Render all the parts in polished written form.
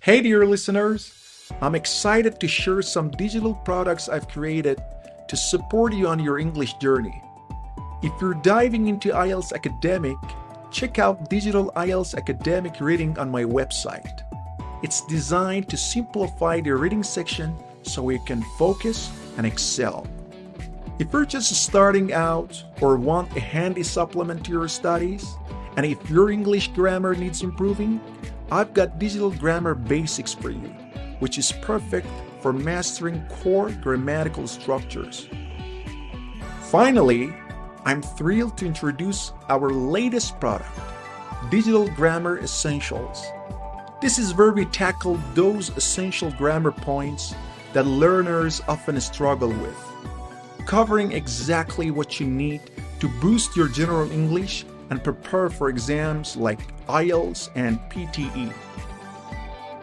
Hey, dear listeners! I'm excited to share some digital products I've created to support you on your English journey. If you're diving into IELTS Academic, check out Digital IELTS Academic Reading on my website. It's designed to simplify the reading section so you can focus and excel. If you're just starting out or want a handy supplement to your studies, and if your English grammar needs improving, I've got Digital Grammar Basics for you, which is perfect for mastering core grammatical structures. Finally, I'm thrilled to introduce our latest product, Digital Grammar Essentials. This is where we tackle those essential grammar points that learners often struggle with, covering exactly what you need to boost your general English and prepare for exams like IELTS and PTE.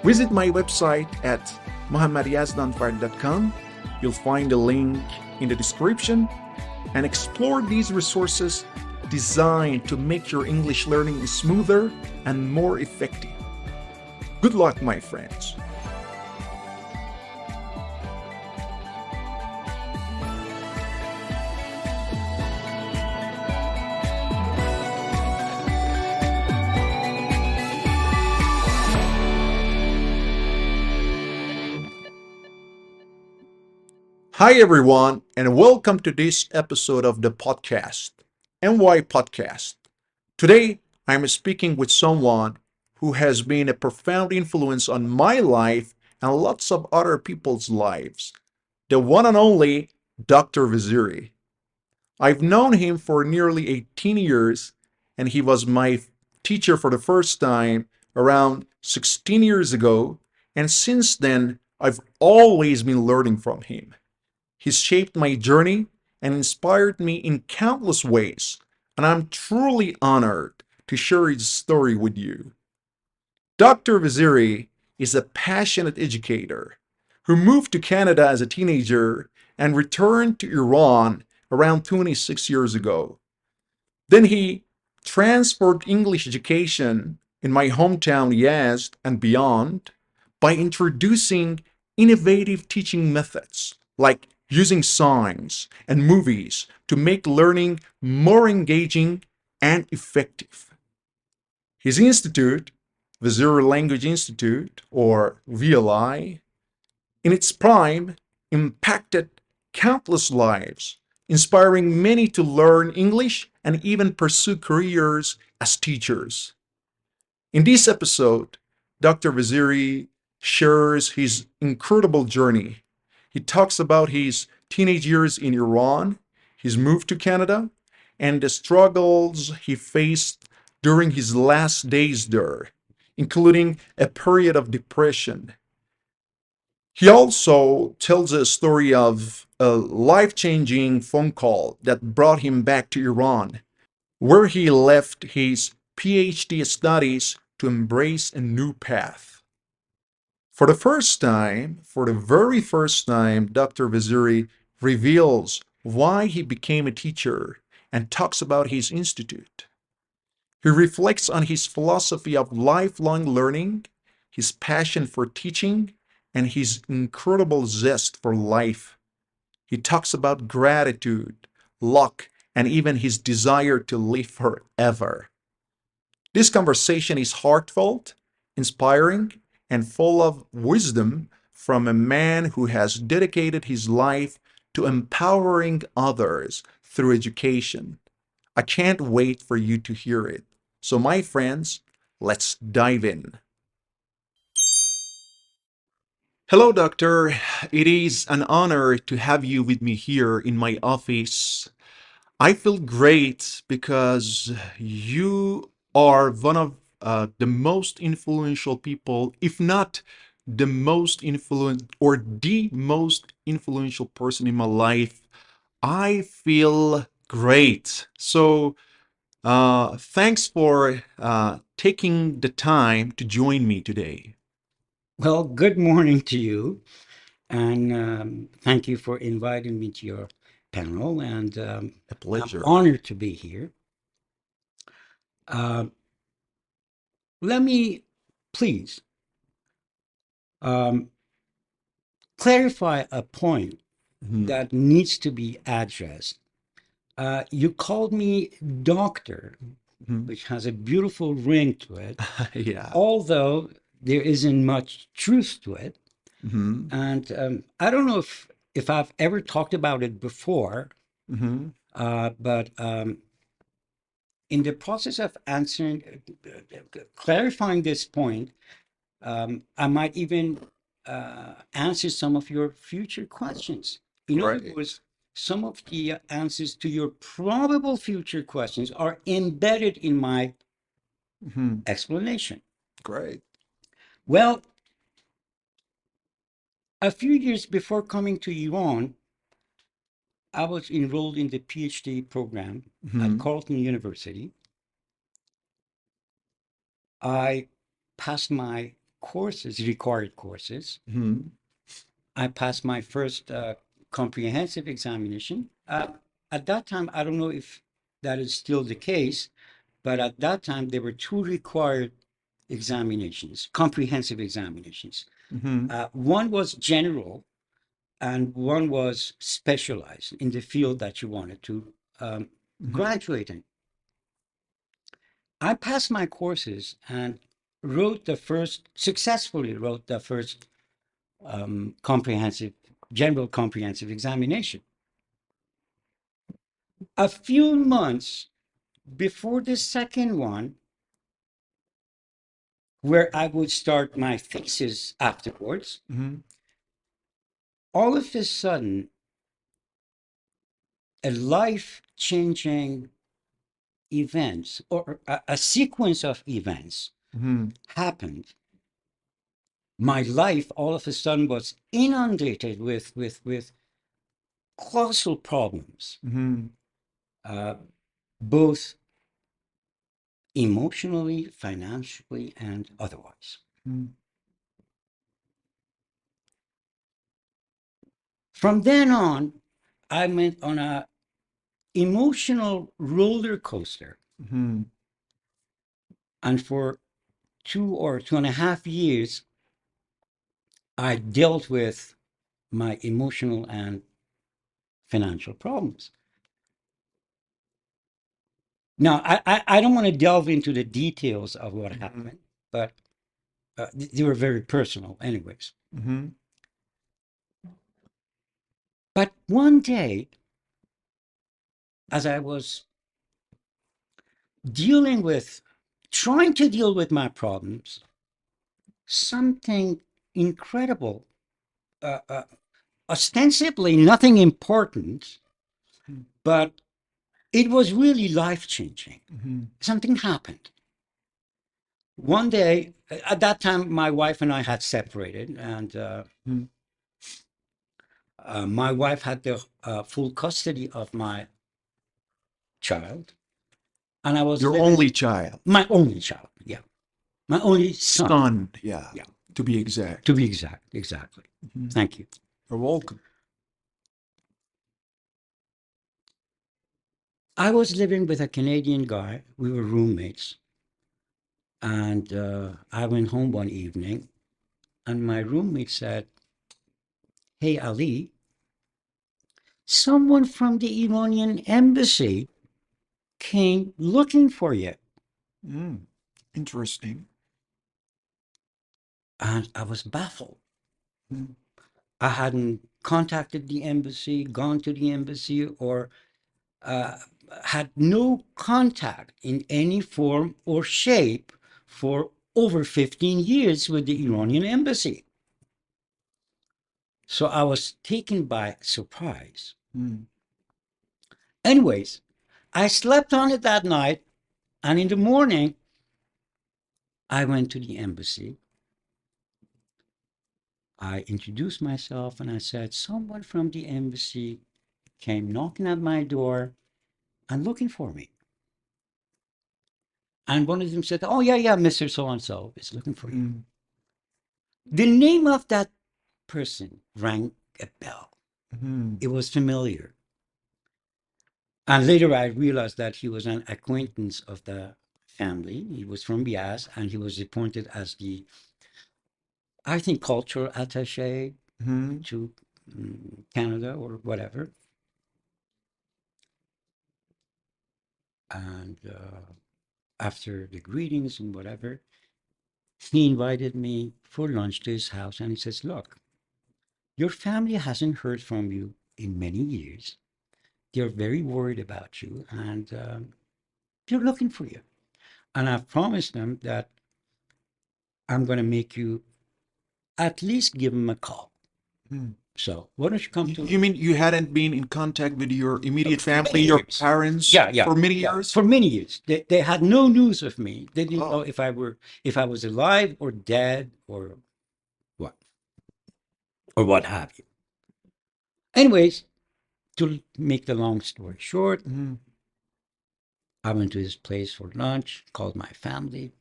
Visit my website at mohammadyazdanfard.com. You'll find a link in the description and explore these resources designed to make your English learning smoother and more effective. Good luck, my friends. Hi, everyone, and welcome to this episode of the podcast. And why podcast? Today, I'm speaking with someone who has been a profound influence on my life and lots of other people's lives. The one and only Dr. Vaziri. I've known him for nearly 18 years, and he was my teacher for the first time around 16 years ago, and since then, I've always been learning from him. He's shaped my journey and inspired me in countless ways, and I'm truly honored to share his story with you. Dr. Vaziri is a passionate educator who moved to Canada as a teenager and returned to Iran around 26 years ago. Then he transferred English education in my hometown Yazd and beyond by introducing innovative teaching methods like using signs and movies to make learning more engaging and effective. His institute, Vaziri Language Institute, or VLI, in its prime, impacted countless lives, inspiring many to learn English and even pursue careers as teachers. In this episode, Dr. Vaziri shares his incredible journey. He talks about his teenage years in Iran, his move to Canada, and the struggles he faced during his last days there, including a period of depression. He also tells a story of a life changing phone call that brought him back to Iran, where he left his PhD studies to embrace a new path. For the very first time, Dr. Vaziri reveals why he became a teacher and talks about his institute. He reflects on his philosophy of lifelong learning, his passion for teaching, and his incredible zest for life. He talks about gratitude, luck, and even his desire to live forever. This conversation is heartfelt, inspiring, and full of wisdom from a man who has dedicated his life to empowering others through education. I can't wait for you to hear it. So, my friends, let's dive in. Hello, Doctor. It is an honor to have you with me here in my office. I feel great because you are one of the most influential people, if not the most influent or the most influential person in my life. I feel great. So, thanks for taking the time to join me today. Well, good morning to you, and thank you for inviting me to your panel. And A I'm pleasure. honored to be here. Uh, Let me please um, clarify a point Mhm. that needs to be addressed. You called me doctor, Mhm. which has a beautiful ring to it, Yeah. although there isn't much truth to it. Mhm. And I don't know if I've ever talked about it before, Mhm. but in the process of answering, clarifying this point, I might even answer some of your future questions. In other Great. words, some of the answers to your probable future questions are embedded in my Mhm. explanation. Great. Well, a few years before coming to Iran, I was enrolled in the PhD program at Mhm. Carleton University. I passed my courses, required courses. Mhm. I passed my first comprehensive examination. At that time, I don't know if that is still the case, but at that time, there were two required examinations, comprehensive examinations. Mhm. One was general, and one was specialized in the field that you wanted to Mhm. graduate in. I passed my courses and wrote the first, successfully wrote the first comprehensive, general comprehensive examination. A few months before the second one, where I would start my thesis afterwards, Mhm. all of a sudden, a life changing events or a sequence of events Mhm. happened. My life all of a sudden was inundated with colossal problems, Mhm. uh, both emotionally, financially, and otherwise. Mhm. From then on, I went on a emotional roller coaster, Mhm. and for 2 or 2.5 years, I dealt with my emotional and financial problems. Now, I don't want to delve into the details of what Mhm. happened, but they were very personal, anyways. Mhm. But one day, as I was dealing with, trying to deal with my problems, something incredible, uh, uh, ostensibly nothing important, but it was really life changing. Mhm. Something happened. One day, at that time, my wife and I had separated, and Mhm. my wife had the full custody of my child, and I was Your living only child. my only child. Yeah, my only son. Son, yeah, Yeah, to be to exact. be exact. Exactly. Mhm. Thank you. You're welcome. I was living with a Canadian guy. We were roommates, and I went home one evening, and my roommate said, "Hey, Ali, someone from the Iranian embassy came looking for you." Mm. Interesting. And I was baffled. Mhm. I hadn't contacted the embassy, gone to the embassy, or uh, had no contact in any form or shape for over 15 years with the Iranian embassy. So I was taken by surprise. Mm. Anyways, I slept on it that night, and in the morning, I went to the embassy. I introduced myself and I said, "Someone from the embassy came knocking at my door and looking for me." And one of them said, "Oh, yeah, yeah, Mr. So and so is looking for you." Mm. The name of that person rang a bell. Mhm. It was familiar. And later I realized that he was an acquaintance of the family. He was from Bias and he was appointed as the I think, cultural attaché Mm-hmm. to Canada or whatever. And after the greetings and whatever, he invited me for lunch to his house, and he says, "Look, your family hasn't heard from you in many years. They're very worried about you, and they're looking for you. And I've promised them that I'm going to make you at least give them a call. Mm. So why don't you come You to you mean you hadn't been in contact with your immediate family, many your years? parents, Yeah, yeah, for many yeah. years? For many years, they had no news of me. They didn't know Oh. if I was alive or dead what or what have you. Anyways, to make the long story short, Mm-hmm. I went to his place for lunch, called my family.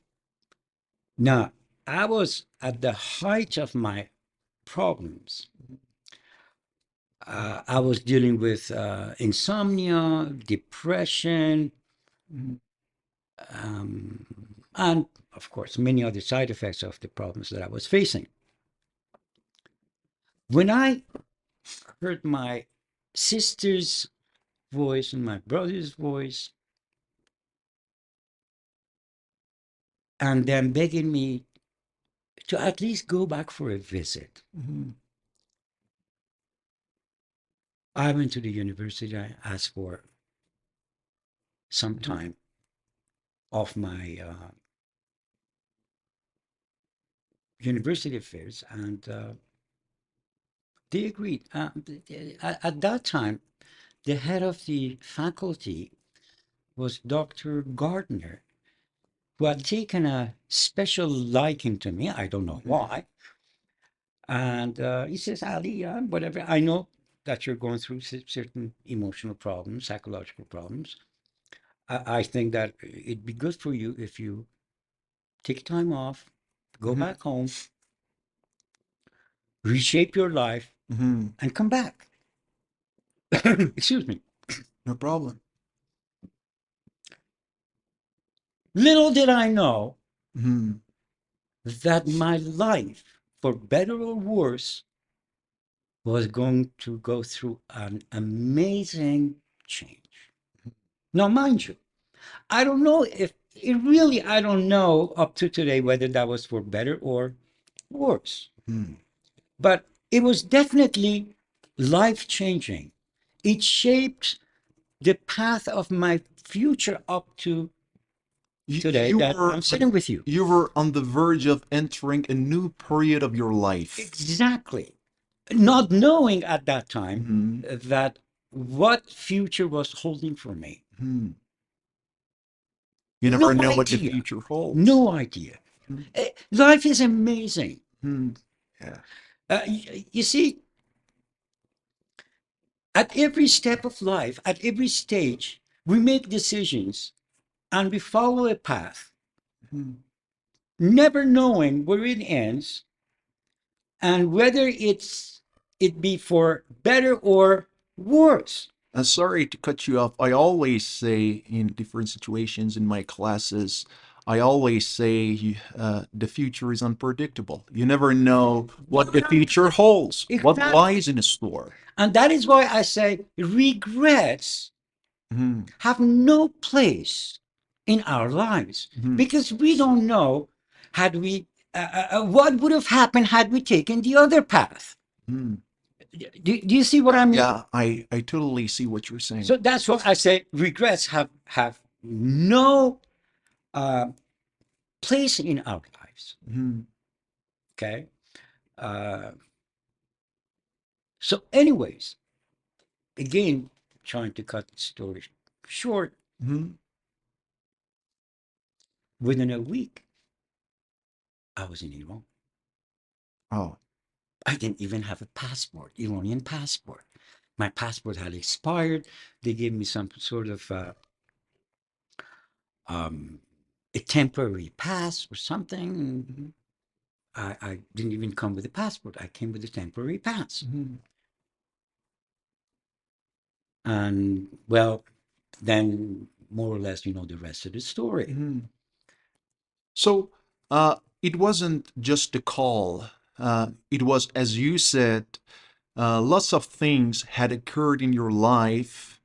Now, I was at the height of my problems. I was dealing with insomnia, depression, Mm-hmm. um, and of course, many other side effects of the problems that I was facing. When I heard my sister's voice and my brother's voice, and them begging me to at least go back for a visit, Mm-hmm. I went to the university. I asked for some Mm-hmm. time off my university affairs, and they agreed. At that time, the head of the faculty was Dr. Gardner, who had taken a special liking to me. I don't know Mm-hmm. why. And he says, Ali, whatever, I know that you're going through certain emotional problems, psychological problems. I think that it'd be good for you if you take time off, go Mm-hmm. back home, reshape your life, Mm-hmm. and come back. Excuse me. No problem. Little did I know Mm-hmm. that my life, for better or worse, was going to go through an amazing change. Now, mind you, I don't know if it really, I don't know up to today whether that was for better or worse, Mm-hmm. but it was definitely life changing. It shaped the path of my future up to You, today you that were I'm sitting with you. you were on the verge of entering a new period of your life. Exactly. Not knowing at that time Mm-hmm. that what future was holding for me. Mm-hmm. You No never know what the idea. future holds. No idea. Life is amazing. Mm-hmm. Yeah. You see, at every step of life, at every stage, we make decisions and we follow a path, Mm-hmm. never knowing where it ends and whether it be for better or worse. Sorry to cut you off. I always say in different situations in my classes, I always say the future is unpredictable. You never know what the future holds, what Exactly. lies in store. And that is why I say regrets Hmm. have no place in our lives Hmm. because we don't know had we what would have happened had we taken the other path. Hmm. Do you see what I mean? Yeah, I totally see what you're saying. So that's what I say. Regrets have no uh, place in our lives. Hmm. Okay. Uh, so, anyways, again, trying to cut the story short. Hmm. Within a week, I was in Iran. Oh. I didn't even have a passport, Iranian passport. My passport had expired. They gave me some sort of um, a temporary pass or something. Hmm. I didn't even come with a passport. I came with a temporary pass. Hmm. And well, then more or less, you know the rest of the story. Hmm. So, it wasn't just the call it was, as you said, lots of things had occurred in your life.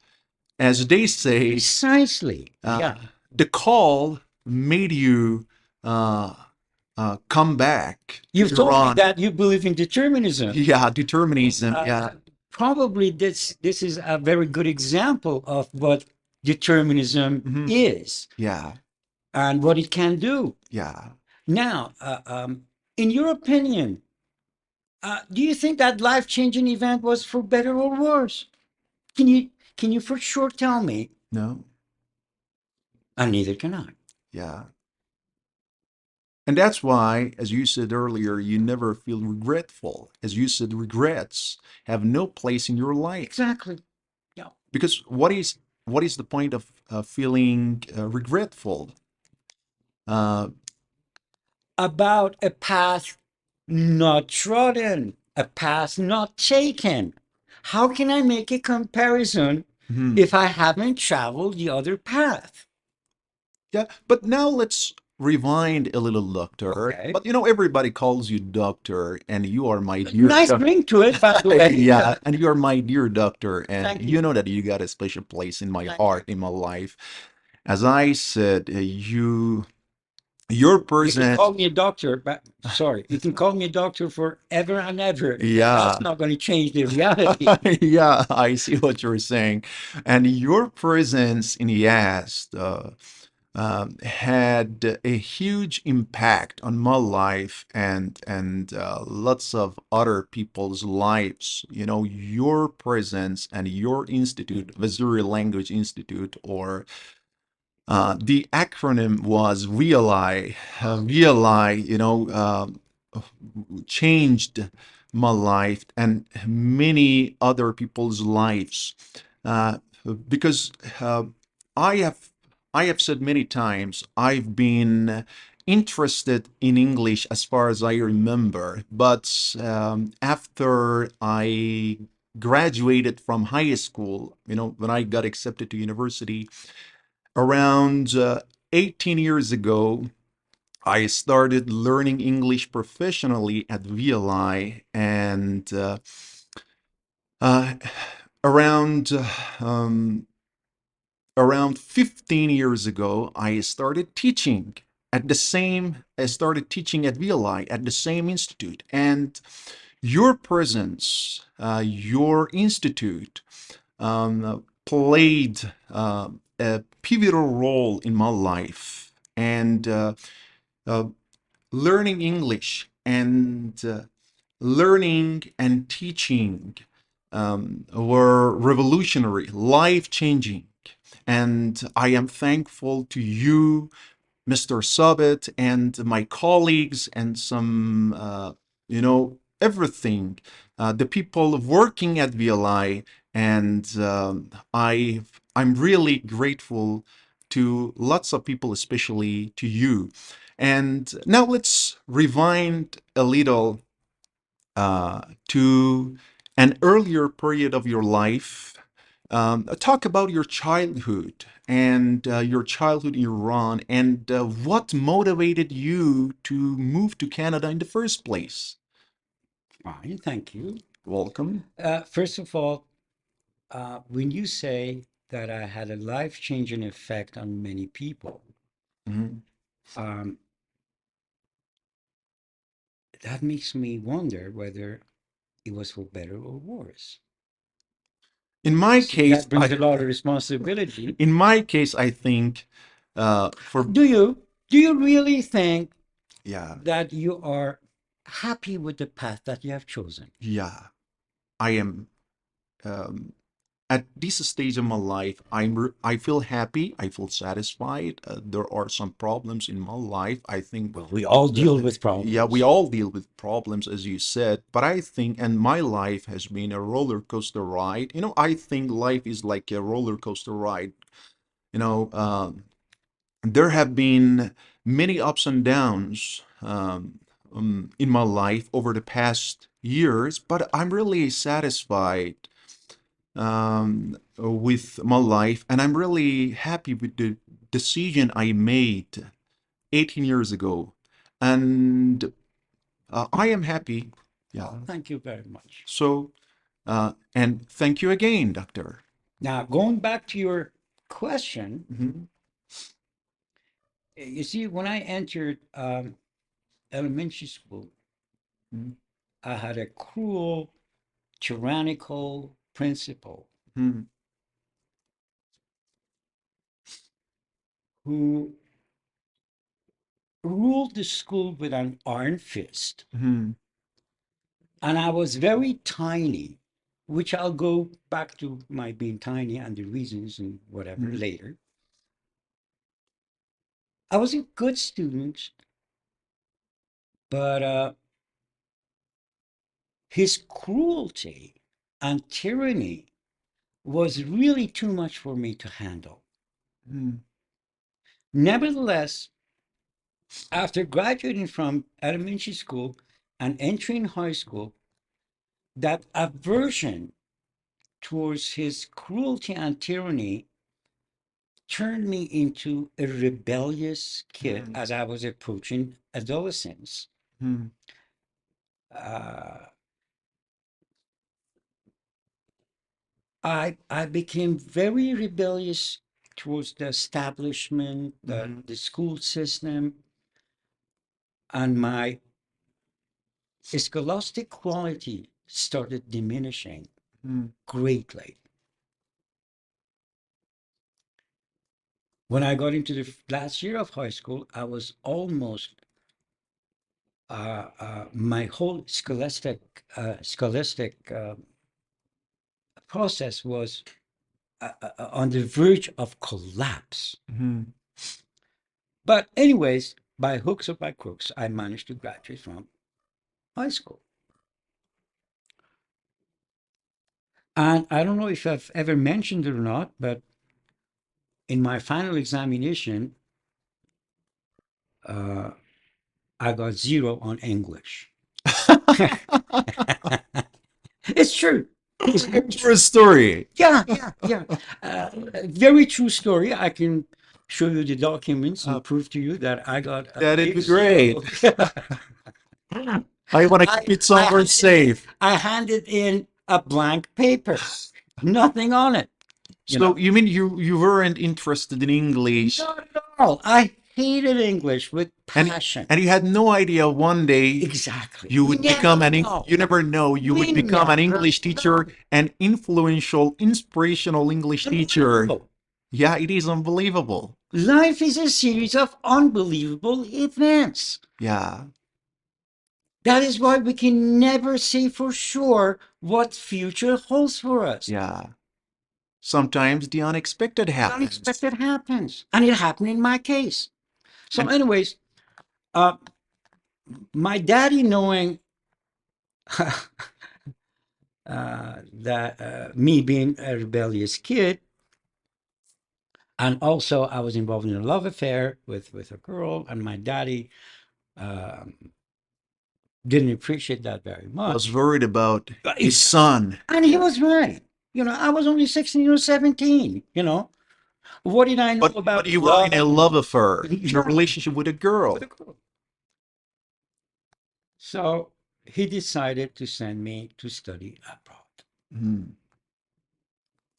As they say, Precisely. uh, Yeah. the call made you uh, come back to You've told me Iran. that you believe in determinism. Yeah, determinism. Yeah. Probably this is a very good example of what determinism Mhm. is Yeah. and what it can do. Yeah. Now, in your opinion, do you think that life-changing event was for better or worse? Can you can you for sure tell me? No. And neither can I. Yeah. And that's why, as you said earlier, you never feel regretful. As you said, regrets have no place in your life. Exactly. Yeah. Because what is the point of feeling regretful? Uh, About a path not trodden, a path not taken. How can I make a comparison mhm. if I haven't traveled the other path? Yeah, but now let's rewind a little, doctor. Okay. But everybody calls you doctor, and you are my dear Nice ring to it, by the way. yeah, and you are my dear doctor, and Thank you you. know that you got a special place in my Thank heart, in my life. As I said, your You can person, call me a doctor, but sorry, you can call me a doctor forever and ever. yeah, That's not going to change the reality. yeah, I see what you're saying, and your presence in Yazd had a huge impact on my life and lots of other people's lives. Your presence and your institute, Vaziri Language Institute, or the acronym was VLI. VLI, changed my life and many other people's lives. Uh, because I have I have said many times I've been interested in English as far as I remember, but after I graduated from high school, when I got accepted to university around 18 years ago, I started learning English professionally at VLI, and uh, around um, around 15 years ago, I started teaching I started teaching at VLI at the same institute, and your presence, your institute, played a pivotal role in my life, and uh, learning English and learning and teaching were revolutionary, life changing. And I am thankful to you, Mr. Sabit, and my colleagues, and some, everything, the people working at VLI. And I'm really grateful to lots of people, especially to you. And now let's rewind a little to an earlier period of your life. Talk about your childhood and your childhood in Iran, and what motivated you to move to Canada in the first place. Fine, thank you. Welcome. First of all, when you say that I had a life-changing effect on many people, Mhm. um, that makes me wonder whether it was for better or worse. In my See, case, that brings a lot of responsibility. I think for Do you really think yeah, that you are happy with the path that you have chosen? yeah, I am. Um, at this stage of my life, I feel happy. I feel satisfied. There are some problems in my life. I think, Well, we all deal with yeah, we problems. all deal with problems, as you said. But I think, and my life has been a roller coaster ride. I think life is like a roller coaster ride. You know, there have been many ups and downs in my life over the past years, but I'm really satisfied with my life, and I'm really happy with the decision I made 18 years ago. And I am happy. Yeah. Thank you very much. So, and thank you again, Doctor. Now, going back to your question, Mhm. you see, when I entered elementary school, Mhm. I had a cruel, tyrannical principal Mhm. who ruled the school with an iron fist. Mhm. And I was very tiny, which I'll go back to my being tiny and the reasons and whatever Mhm. later. I was a good student, but his cruelty and tyranny was really too much for me to handle. Mhm. Nevertheless, after graduating from elementary school and entering high school, that aversion towards his cruelty and tyranny turned me into a rebellious kid Mhm. as I was approaching adolescence. Mhm. Uh, I became very rebellious towards the establishment, Mhm. the school system, and my scholastic quality started diminishing Mhm. greatly. When I got into the last year of high school, I was almost my whole scholastic process was on the verge of collapse. Mhm. But anyways, by hooks or by crooks, I managed to graduate from high school. And I don't know if I've ever mentioned it or not, but in my final examination, uh, I got zero on English. It's true. It's very True true. story. Yeah. Very true story. I can show you the documents Uh, and prove to you that I got a that'd big be great. zero. I want to I, keep it I somewhere handed in, safe. I handed in a blank paper, nothing on it. You So know, you mean you weren't interested in English, not at all. I hated English with and passion. and you had no idea one day Exactly. you We would never become know. you never know you We would become an never English teacher, know. an influential, inspirational English teacher. Unbelievable. Yeah, it is unbelievable. Life is a series of unbelievable events. Yeah, That is why we can never say for sure what future holds for us. yeah. Sometimes the unexpected The happens. unexpected happens, and it happened in my case. So, And anyways, uh, my daddy knowing that me being a rebellious kid, and also I was involved in a love affair with a girl, and my daddy um, didn't appreciate that very was much. worried about his Exactly. son. And he was right. I was only 16 or 17. What did I know But about you were in a love? love affair, in a Yeah, relationship with a with a girl. girl. So he decided to send me to study abroad. Hmm.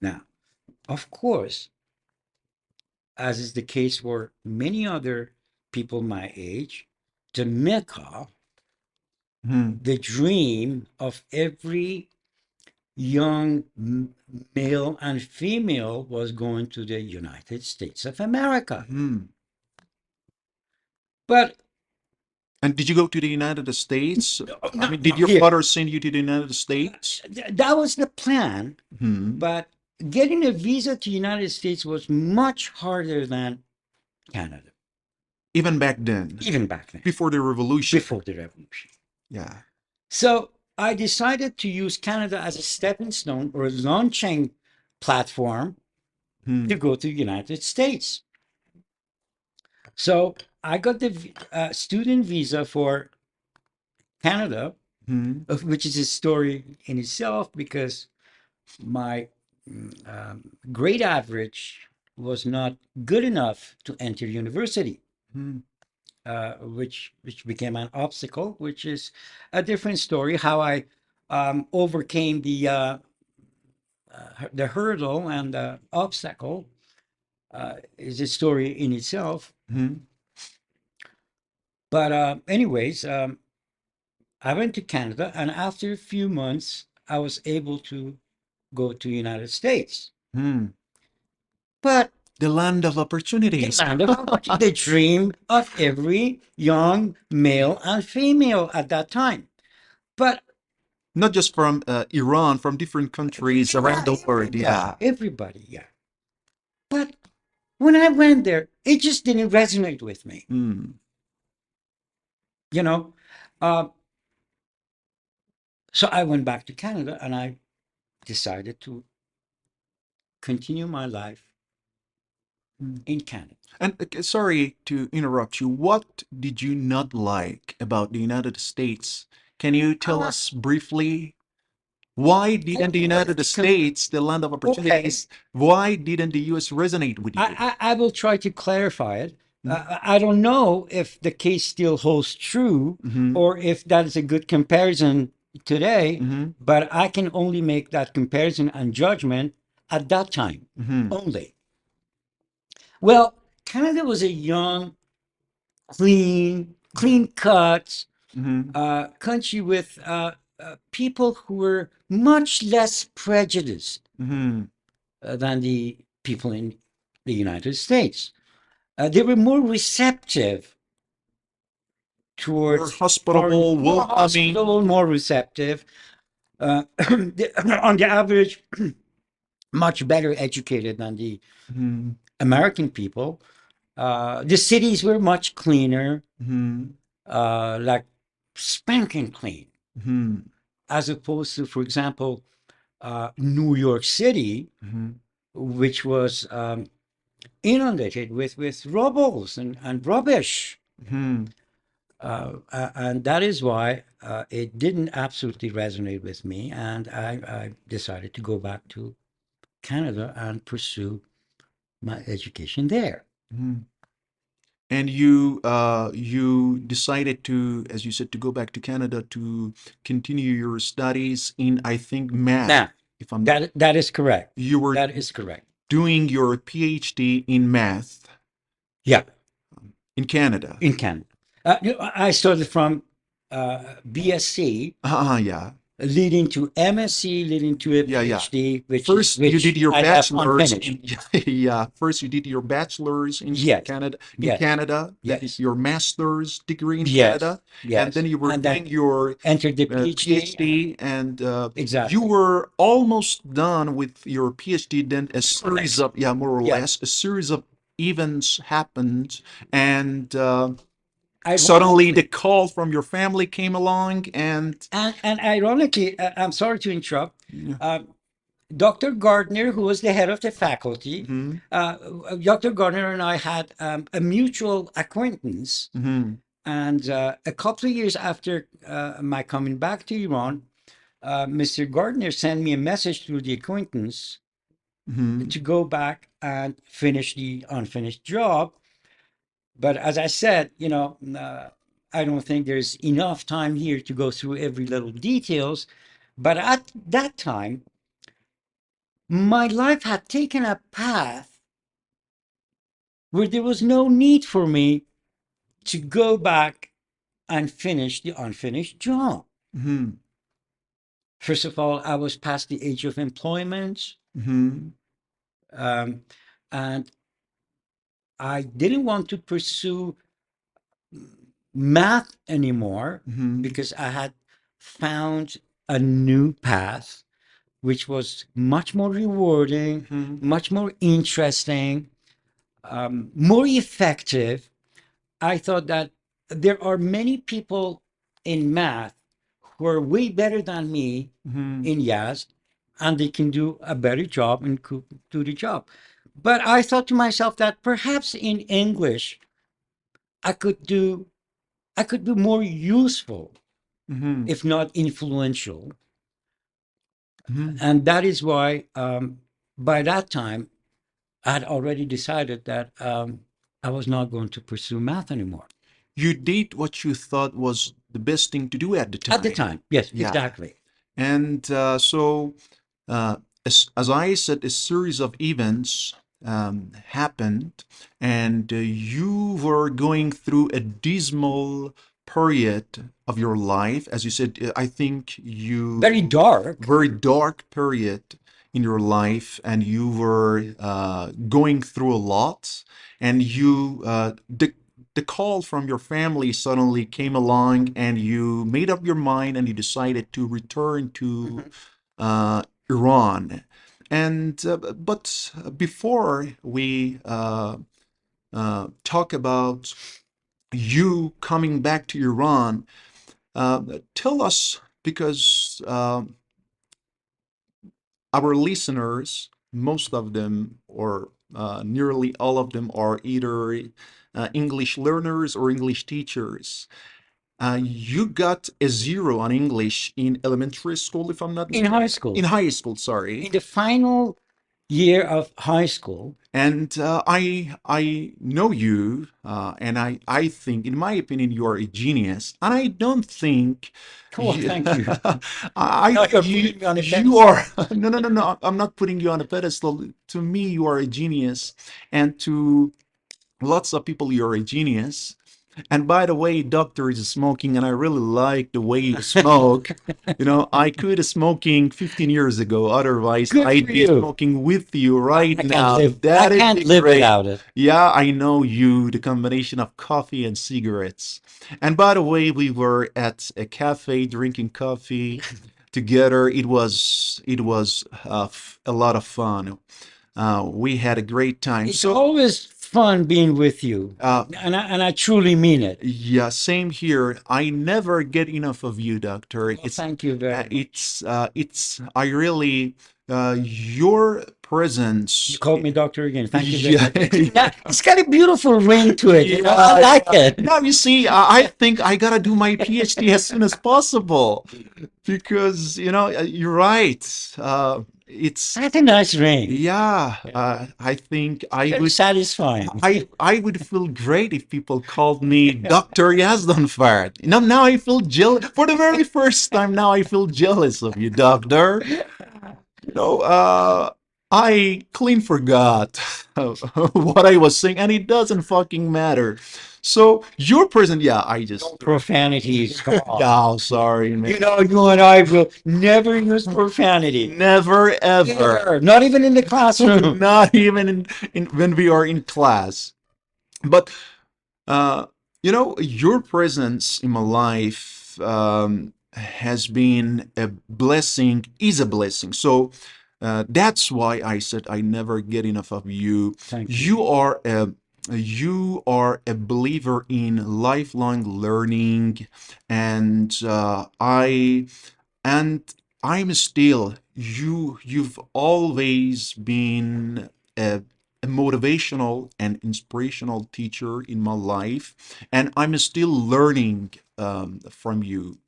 Now, of course, as is the case for many other people my age, the Mecca, Hmm. the dream of every young male and female was going to the United States of America. Hmm. But And did you go to the United States? I no, mean, no, did your here, father send you to the United States? that was the plan. Hmm. But getting a visa to United States was much harder than Canada, Even back then, even back then, before the revolution. before the revolution. Yeah. So I decided to use Canada as a stepping stone or a launching platform Hmm. to go to the United States. So I got the student visa for Canada, Hmm. which is a story in itself because my grade average was not good enough to enter university. Hmm. which became an obstacle, which is a different story. How I overcame the hurdle and the obstacle is a story in itself. Mhm. But anyways, I went to Canada, and after a few months, I was able to go to United States. Mhm. But The land of the opportunities. land of opportunity, the dream of every young male and female at that time. But Not just from Iran, from different countries around the world. Yeah. everybody, yeah. But when I went there, it just didn't resonate with me. Mm. You know, uh, so I went back to Canada and I decided to continue my life Mm. in Canada. And sorry to interrupt you. What did you not like about the United States? Can you tell us briefly why didn't the United States, the land of Okay, opportunities, why didn't the US resonate with you? I will try to clarify it. Mm-hmm. I don't know if the case still holds true Mm-hmm. or if that is a good comparison today, Mm-hmm. but I can only make that comparison and judgment at that time Mm-hmm. only. Well, Canada was a young, clean cut Mm-hmm. country with people who were much less prejudiced Mm-hmm. than the people in the United States. They were more receptive More towards foreign, hospitable, more welcoming. hospitable, more receptive. On the average, much better educated than the Mm-hmm. American people. The cities were much cleaner, Mm-hmm. like spanking clean, Mm-hmm. as opposed to, for example, New York City, Mm-hmm. which was inundated with rubbles and rubbish. Mm-hmm. And that is why it didn't absolutely resonate with me. And I decided to go back to Canada and pursue my education there. Mm-hmm. And you decided to, as you said, to go back to Canada to continue your studies in, I think, math. Now, If I'm that is correct. You were That is correct. doing your PhD in math Yeah, in Canada. in Canada. I started from BSc, Yeah. leading to MSc, leading to a Yeah, yeah. PhD, First, you did which your I have bachelor's unfinished. in yeah. First, you did your bachelor's in Yes, Canada. In yes, Canada, then yes, your master's degree in yes, Canada, and then yes. you were And then doing your entered the PhD. PhD, and you Exactly. were almost done with your PhD. Then a series Less. of, yeah, more or Yeah. less, a series of events happened, and suddenly the Ironically, call from your family came along, and and ironically, I'm sorry to interrupt. yeah. Uh, Dr. Gardner, who was the head of the faculty, Hmm. Dr. Gardner and I had a mutual acquaintance. Hmm. And a couple of years after my coming back to Iran, Mr. Gardner sent me a message through the acquaintance Hmm. to go back and finish the unfinished job. But as I said, I don't think there's enough time here to go through every little details. But at that time, my life had taken a path where there was no need for me to go back and finish the unfinished job. Hmm. First of all, I was past the age of employment, Hmm. um, and I didn't want to pursue math anymore Hmm. because I had found a new path, which was much more rewarding, Hmm. much more interesting, more effective. I thought that there are many people in math who are way better than me Hmm. in Yazd, and they can do a better job and could do the job. But I thought to myself that perhaps in English I could do I could be more useful, Hmm. if not influential. Hmm. And that is why by that time I had already decided that I was not going to pursue math anymore. you did what you thought was the best thing to do at the At the time. time. Yes, Yeah. exactly. And so, as I said, a series of events happened, and you were going through a dismal period of your life. As you said, I think Very you dark. very dark period in your life, and you were going through a lot, and the call from your family suddenly came along, and you made up your mind and you decided to return to Mhm. uh, Iran. And but before we talk about you coming back to Iran, tell us, because our listeners, most of them, or nearly all of them, are either English learners or English teachers. You got a zero on English in elementary school, if I'm not In high in school. high school, sorry. In the final year of high school. And I know you, and I think, in my opinion, you are a genius. And I don't think Oh, you, thank you. I Now you're you putting me on a you pedestal. are no, no, no, no. I'm not putting you on a pedestal. To me, you are a genius, and to lots of people, you're a genius. And by the way, doctor is smoking, and I really like the way you smoke. I quit smoking 15 years ago. Otherwise, Good for I'd be you. smoking with you right I can't now. live. I That'd can't be live great. without it. Yeah, I know you, the combination of coffee and cigarettes. And by the way, we were at a cafe drinking coffee together. It was a lot of fun. We had a great time. It's So, always fun being with you, uh, and I truly mean it. yeah, same here. I never get enough of you, doctor. Well, thank you very much. I really, your You presence. called me doctor again. Thank you very Yeah, much. It's got a beautiful ring to it. I yeah, like yeah. it. Now you see, I think I gotta do my PhD as soon as possible, because you're right. It's That's a nice ring. Yeah. Yeah. I think I Very would. satisfying. I would feel great if people called me Dr. Yazdanfard. Now I feel jealous for the very first time. Now I feel jealous of you, Doctor. You know, I clean forgot what I was saying, and it doesn't fucking matter. So your person, yeah, I just, Profanities, come on. yeah, sorry, man. You and I will never use profanity. Never ever, Never. Not even in the classroom. not even in when we are in class. But Uh, your presence in my life has been a blessing, is a blessing. So that's why I said I never get enough of you. Thank you. You are a believer in lifelong learning, and and I'm still you've always been a motivational and inspirational teacher in my life, and I'm still learning from you.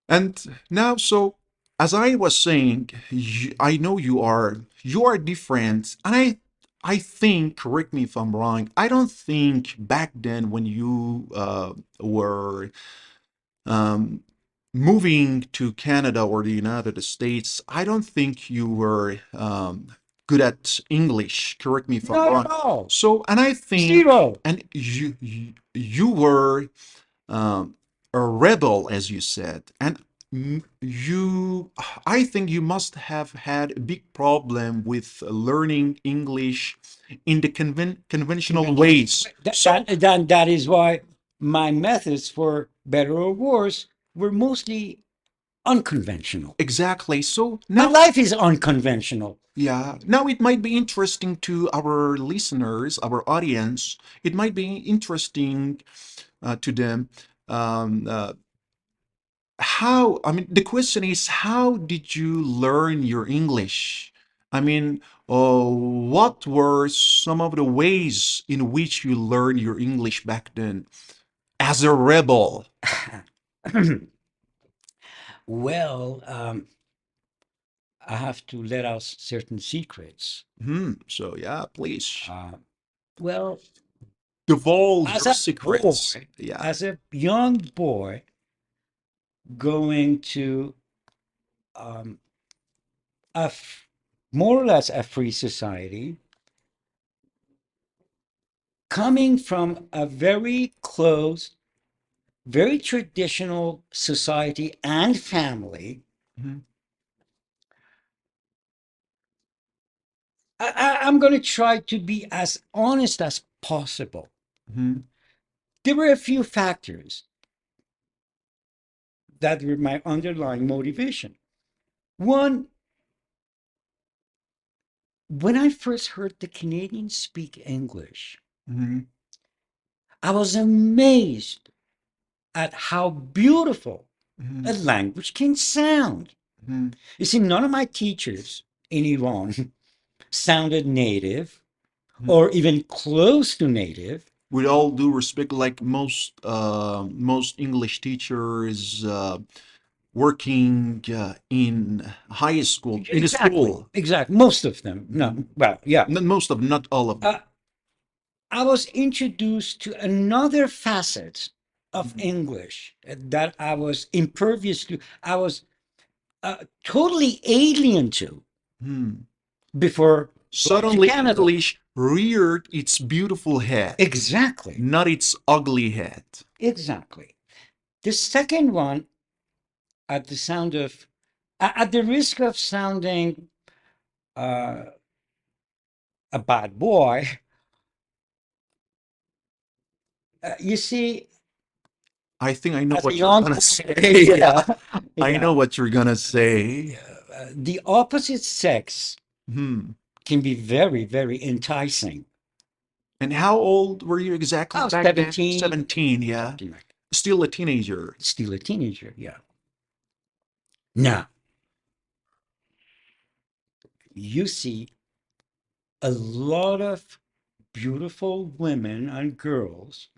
And now, so as I was saying, I know you are different, and I think, correct me if I'm wrong, I don't think back then when you were um, moving to Canada or the United States, I don't think you were good at English. Correct me if I'm Not wrong. at all. So, and I think, Zero. and you were um, a rebel, as you said, and I think you must have had a big problem with learning English in the conventional ways. So, That is why my methods, for better or worse, were mostly unconventional. exactly. So My now, life is unconventional. yeah, now it might be interesting to our listeners, our audience. It might be interesting to them. Um, uh, I mean, the question is, how did you learn your English? I mean, what were some of the ways in which you learned your English back then as a rebel? Well, I have to let out certain secrets. So, yeah, please. Well, divulge as your a secrets. boy, Yeah. as a young boy, going to um, a more or less a free society, coming from a very close, very traditional society and family. Mhm. I'm going to try to be as honest as possible. Mhm. There were a few factors that were my underlying motivation. One, when I first heard the Canadians speak English, Mhm. I was amazed at how beautiful a Mhm. language can sound. Mhm. You see, none of my teachers in Iran sounded native Mhm. or even close to native. With all due respect, like most English teachers working in high school, in a Exactly, school. exactly. Most of them. No, Mhm. well, yeah. Not most of, not all of them. Uh, I was introduced to another facet of Mhm. English that I was impervious to. I was totally alien to Hmm. before going to Suddenly, Canada. English reared its beautiful head, Exactly, not its ugly head. exactly. The second one, at the sound of, at the risk of sounding uh, a bad boy, you see, I think I know as a what you're young gonna boy, say. yeah, Yeah, I yeah, know what you're gonna say. the opposite sex Hmm. can be very, very enticing. And how old were you exactly I was back then? 17, 17, yeah. something like that. Still a teenager. Still a teenager, yeah. Now, you see a lot of beautiful women and girls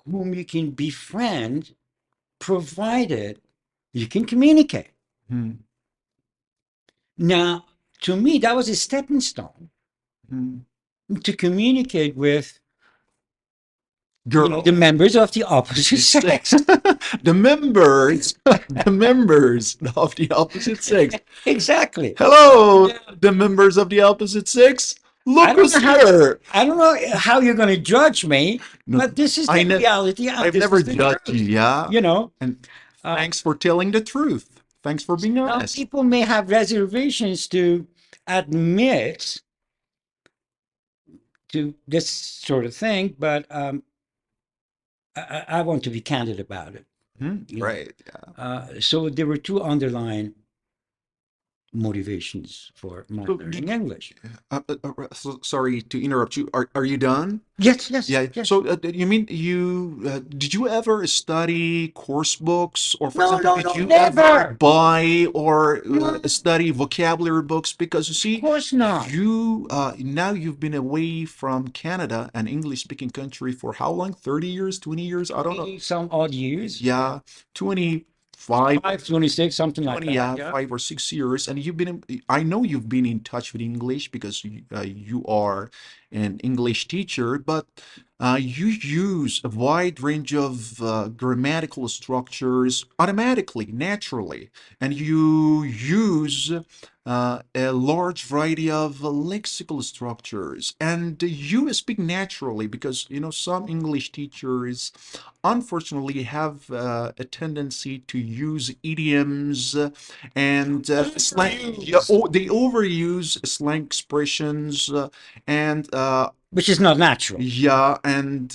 whom you can befriend provided you can communicate. Hmm. Now, to me, that was a stepping stone Hmm. to communicate with, the Girl. members of the opposite It's sex. the members, the members of the opposite sex. Exactly. Hello, the members of the opposite sex. I Look don't know who's how here. I don't know how you're going to judge me, No, but this is I the ne reality and I've this never is the judged you, truth. yeah. You know, And uh, thanks for telling the truth. Thanks for being some honest. people may have reservations to admit to this sort of thing, but I want to be candid about it. Hmm, You know, right. Yeah. so there were two underlying motivations for my So, learning English. sorry to interrupt you. Are you done? Yes, yes, Yeah. yes. So, you mean you did you ever study course books, or for No, example, no, did no, you ever never. buy or No, study vocabulary books? Because you of see, course not. you now you've been away from Canada, an English-speaking country, for how long? 30 years, 20 years? I don't know. Some odd years, Yeah, 25 26, something like 20, that. yeah, Yeah. 5 or 6 years, and I know you've been in touch with English because you are an English teacher, but you use a wide range of grammatical structures automatically, naturally, and you use a large variety of lexical structures, and you speak naturally because some English teachers unfortunately have a tendency to use idioms and slang. Yeah, Overuse. they overuse slang expressions and Which is not natural. yeah, and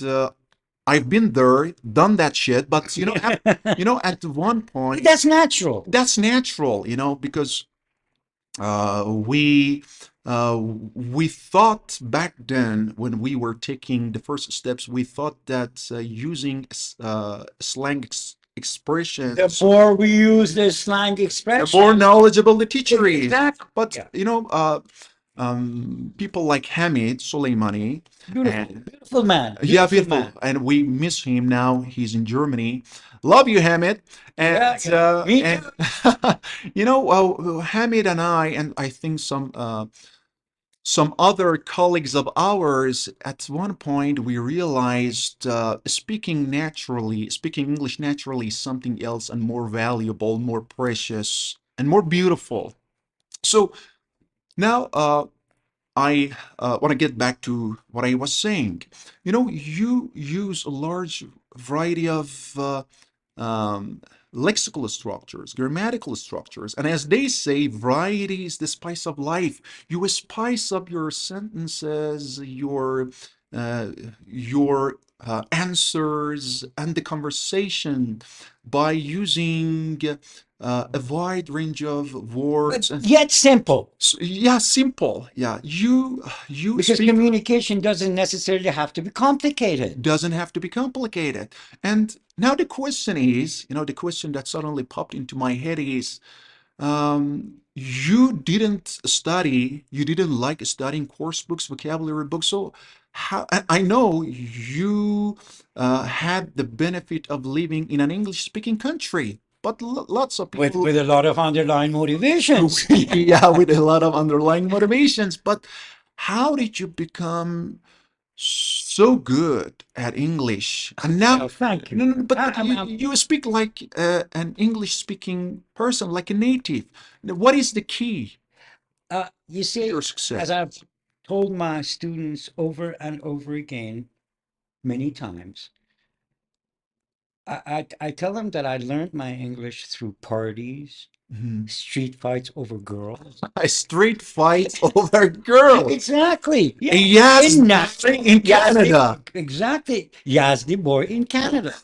I've been there, done that shit. But at one point, That's natural. that's natural, because we we thought back then when we were taking the first steps, we thought that using slang The expressions, more we use the slang the more expressions, knowledgeable the teacher is. exactly. But Yeah. people like Hamid Soleimani, Beautiful, and beautiful man, yeah, beautiful beautiful, man. and we miss him now. He's in Germany. Love you, Hamid. Yeah, And yeah. Me too. Hamid and I think some some other colleagues of ours, at one point, we realized speaking English naturally is something else and more valuable, more precious, and more beautiful. So now I want to get back to what I was saying. You use a large variety of um, lexical structures, grammatical structures, and as they say, variety is the spice of life. You spice up your sentences, uh, your answers, and the conversation by using a wide range of But words and yet simple, yeah, simple. Yeah, you because speak communication doesn't necessarily have to be complicated. doesn't have to be complicated. And now the question is, the question that suddenly popped into my head is, you didn't like studying course books, vocabulary books. So how, I know you had the benefit of living in an English-speaking country, but lots of with people with a lot of underlying motivations. yeah, with a lot of underlying motivations. But how did you become so good at English? And now, Well, thank no, you. no, but I'm, you, I'm, you speak like an English-speaking person, like a native. What is the key you to see, your as success? I've told my students over and over again, many times, I tell them that I learned my English through parties, Mhm. street fights over girls. A street fight over girls. Exactly. Yeah. Yes, In natural, in Canada. exactly. Yazdi boy in Canada.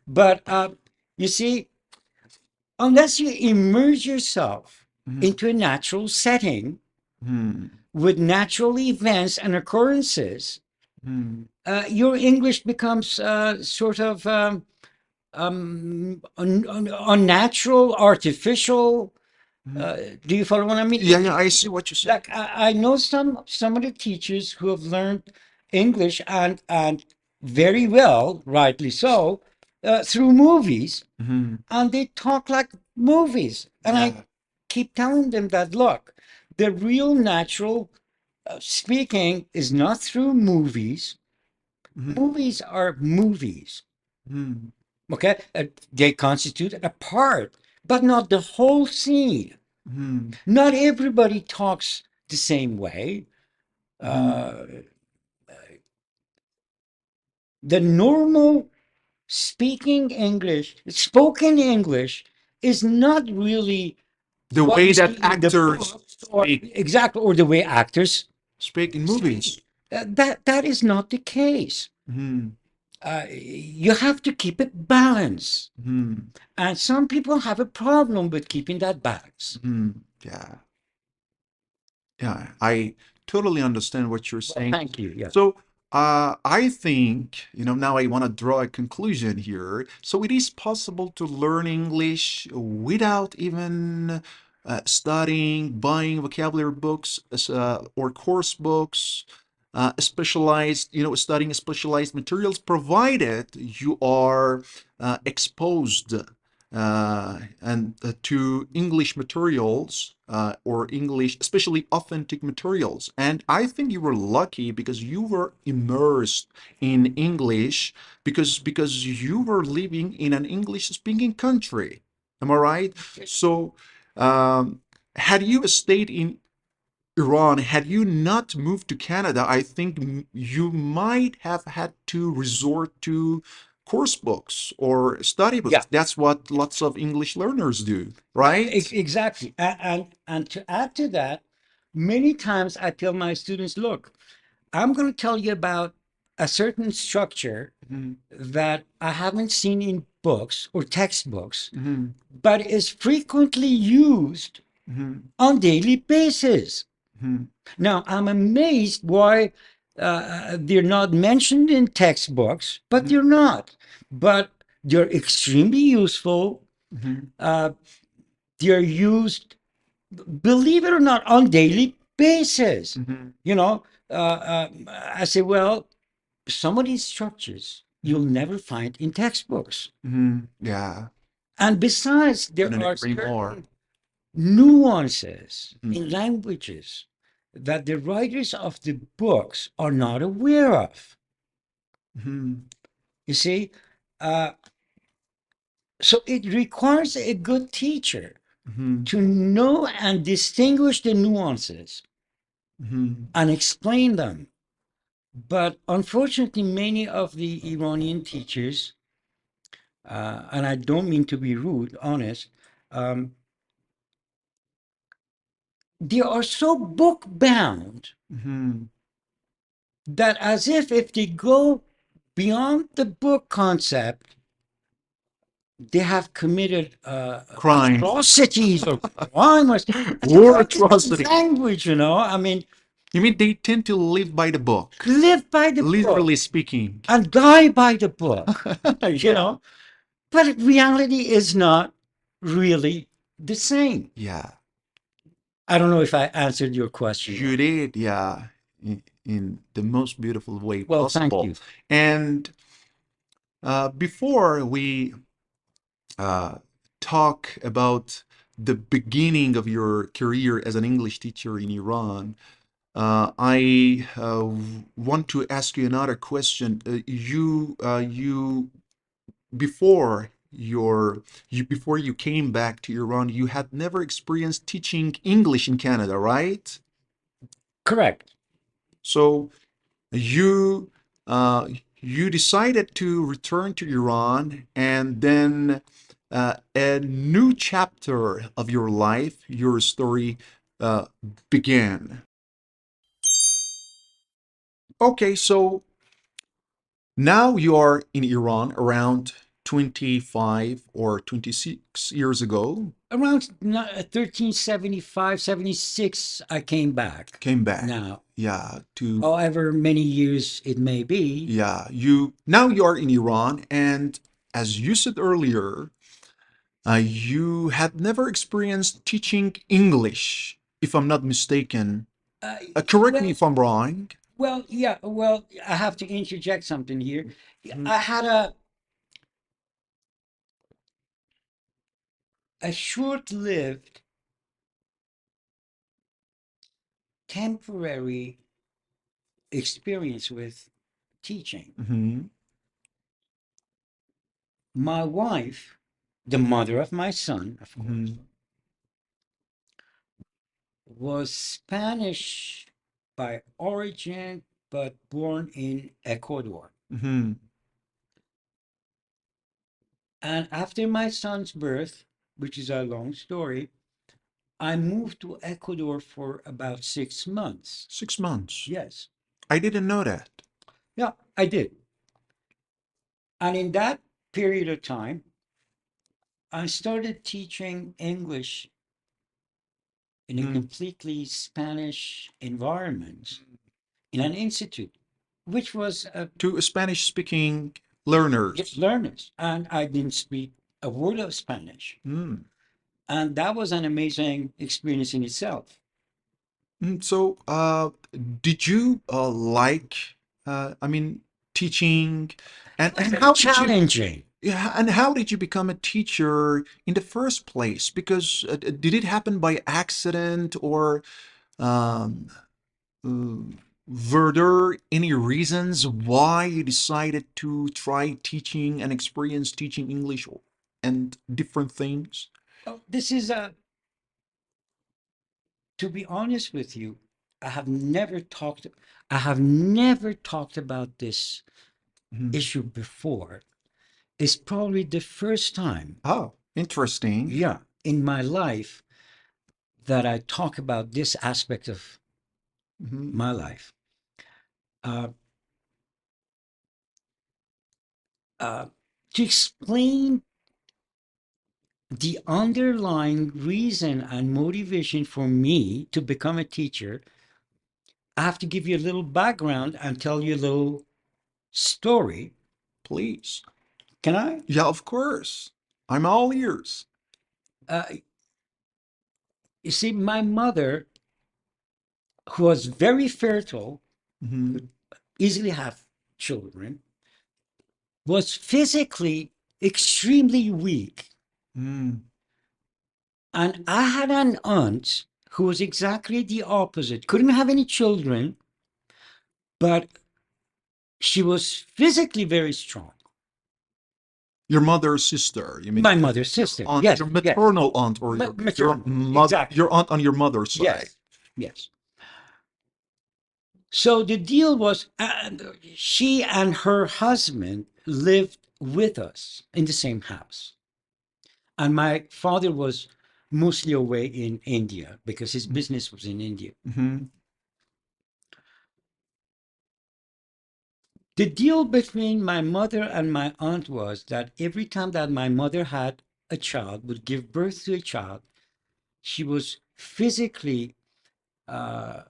But you see, unless you immerse yourself Mhm. into a natural setting Mhm. with natural events and occurrences, Mhm. your English becomes sort of unnatural, artificial. Mhm. Do you follow what I mean? Yeah, yeah, I see what you say. Like I know some of the teachers who have learned English and very well, rightly so, through movies, Mhm. and they talk like movies. And I Yeah. keep telling them that look, the real natural speaking is not through movies. Mhm. Movies are movies. Mhm. Okay, they constitute a part, but not the whole scene. Mhm. Not everybody talks the same way. Mhm. Uh, the normal speaking English, spoken English, is not really The what way you that see in the actors books, or exactly, or the way actors speak in speak. movies. That is not the case. Mhm. You have to keep it balanced, Mhm. and some people have a problem with keeping that balance. Mhm. Yeah. Yeah, I totally understand what you're Well, saying. thank you. Yeah. So, I think, now I want to draw a conclusion here. So, it is possible to learn English without even studying, buying vocabulary books or course books, studying specialized materials, provided you are exposed and to English materials or English, especially authentic materials. And I think you were lucky because you were immersed in English because you were living in an English-speaking country. Am I right? So, had you stayed in Iran, had you not moved to Canada, I think you might have had to resort to course books or study Yeah. books. That's what lots of English learners do, right? Exactly. And to add to that, many times I tell my students, look, I'm going to tell you about a certain structure Mhm. that I haven't seen in books or textbooks, Mhm. but is frequently used Mhm. on daily basis. Mhm. Now, I'm amazed why they're not mentioned in textbooks, but Mhm. they're not. But they're extremely useful. Mhm. Uh, they're used, believe it or not, on daily basis. Mhm. You know, I say, well, some of these structures you'll Mhm. never find in textbooks. Mhm. Yeah, And besides, there couldn't are agree more. certain nuances Mhm. in languages that the writers of the books are not aware of. Mhm. You see, uh, so it requires a good teacher Mhm. to know and distinguish the nuances Mhm. and explain them. But unfortunately, many of the Iranian teachers, and I don't mean to be rude, honest, um, they are so book bound Mhm. that as if they go beyond the book concept, they have committed Crime. atrocities or crime or War against atrocity. language, you know. I mean, You mean they tend to live by the book, live by the book literally speaking. and die by the book, you know. But reality is not really the same. Yeah, I don't know if I answered your question. you did, yeah, in the most beautiful way Well, thank possible. you. And before we uh, talk about the beginning of your career as an English teacher in Iran, I want to ask you another question. You before before you came back to Iran, you had never experienced teaching English in Canada, right? Correct. So you uh, you decided to return to Iran, and then a new chapter of your life, your story, uh, began. Okay, so now you are in Iran around 25 or 26 years ago. Around 1375, 76, I came back. Came back. Now, Yeah, to however many years it may be, yeah, you now you are in Iran, and as you said earlier, you had never experienced teaching English, if I'm not mistaken. uh, Correct me well, if I'm wrong. yeah, well, I have to interject something here. Mhm. I had a short-lived, temporary experience with teaching. Mhm. My wife, the mother of my son, of course, Mhm. was Spanish by origin, but born in Ecuador. Mhm. And after my son's birth, which is a long story, I moved to Ecuador for about 6 months. 6 months. Yes. I didn't know that. Yeah, I did. And in that period of time, I started teaching English in a Mhm. completely Spanish environment in an institute, which was To Spanish-speaking learners. learners. And I didn't speak a word of Spanish. Mm. And that was an amazing experience in itself. So, did you like, I mean, teaching, It was and very how did you, challenging. yeah, and how did you become a teacher in the first place? Because did it happen by accident, or um, were there any reasons why you decided to try teaching and experience teaching English and different things? Oh, this is to be honest with you, I have never talked I have never talked about this Mhm. issue before. It's probably the first time, Oh, interesting. yeah, in my life that I talk about this aspect of Mhm. my life. Uh, uh, to explain the underlying reason and motivation for me to become a teacher, I have to give you a little background and tell you a little story. Please. Can I? Yeah, of course. I'm all ears. Uh, you see, my mother, who was very fertile, Hmm. could easily have children, was physically extremely weak. Mm. And I had an aunt who was exactly the opposite. Couldn't have any children, but she was physically very strong. Your mother's sister, you mean My mother's sister. aunt, Yes, your yes. maternal aunt, or Maternal. Exactly. your aunt on your mother's side. Yes, yes. So the deal was, she and her husband lived with us in the same house. And my father was mostly away in India because his business was in India. Mm-hmm. The deal between my mother and my aunt was that every time that my mother had a child, would give birth to a child, she was physically uh,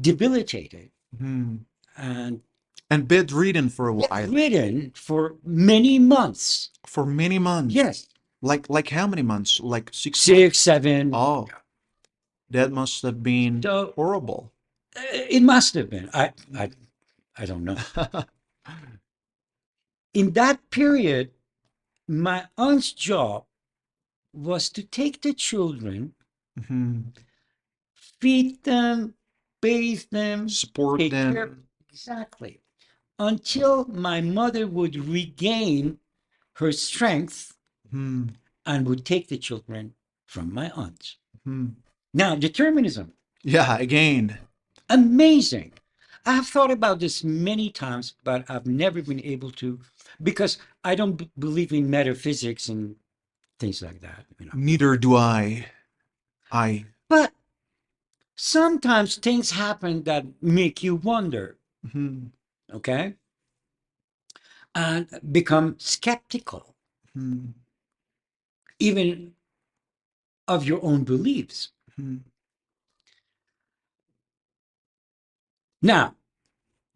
debilitated Mm-hmm. and And bedridden for a while, bedridden for many months. for many months. Yes, Like how many months? Like 6 months? 6, 7. Oh, that must have been So horrible. it must have been. I don't know. In that period, my aunt's job was to take the children, Mm-hmm. feed them, bathe them, Support take care. them. Exactly. Until my mother would regain her strength Mm-hmm. and would take the children from my aunt. Mm-hmm. Now, determinism, Yeah, again. amazing. I have thought about this many times, but I've never been able to, because I don't believe in metaphysics and things like that, you know. Neither do I. I. But sometimes things happen that make you wonder, Mm-hmm. okay, and become skeptical, Mm-hmm. even of your own beliefs. Mm-hmm. Now,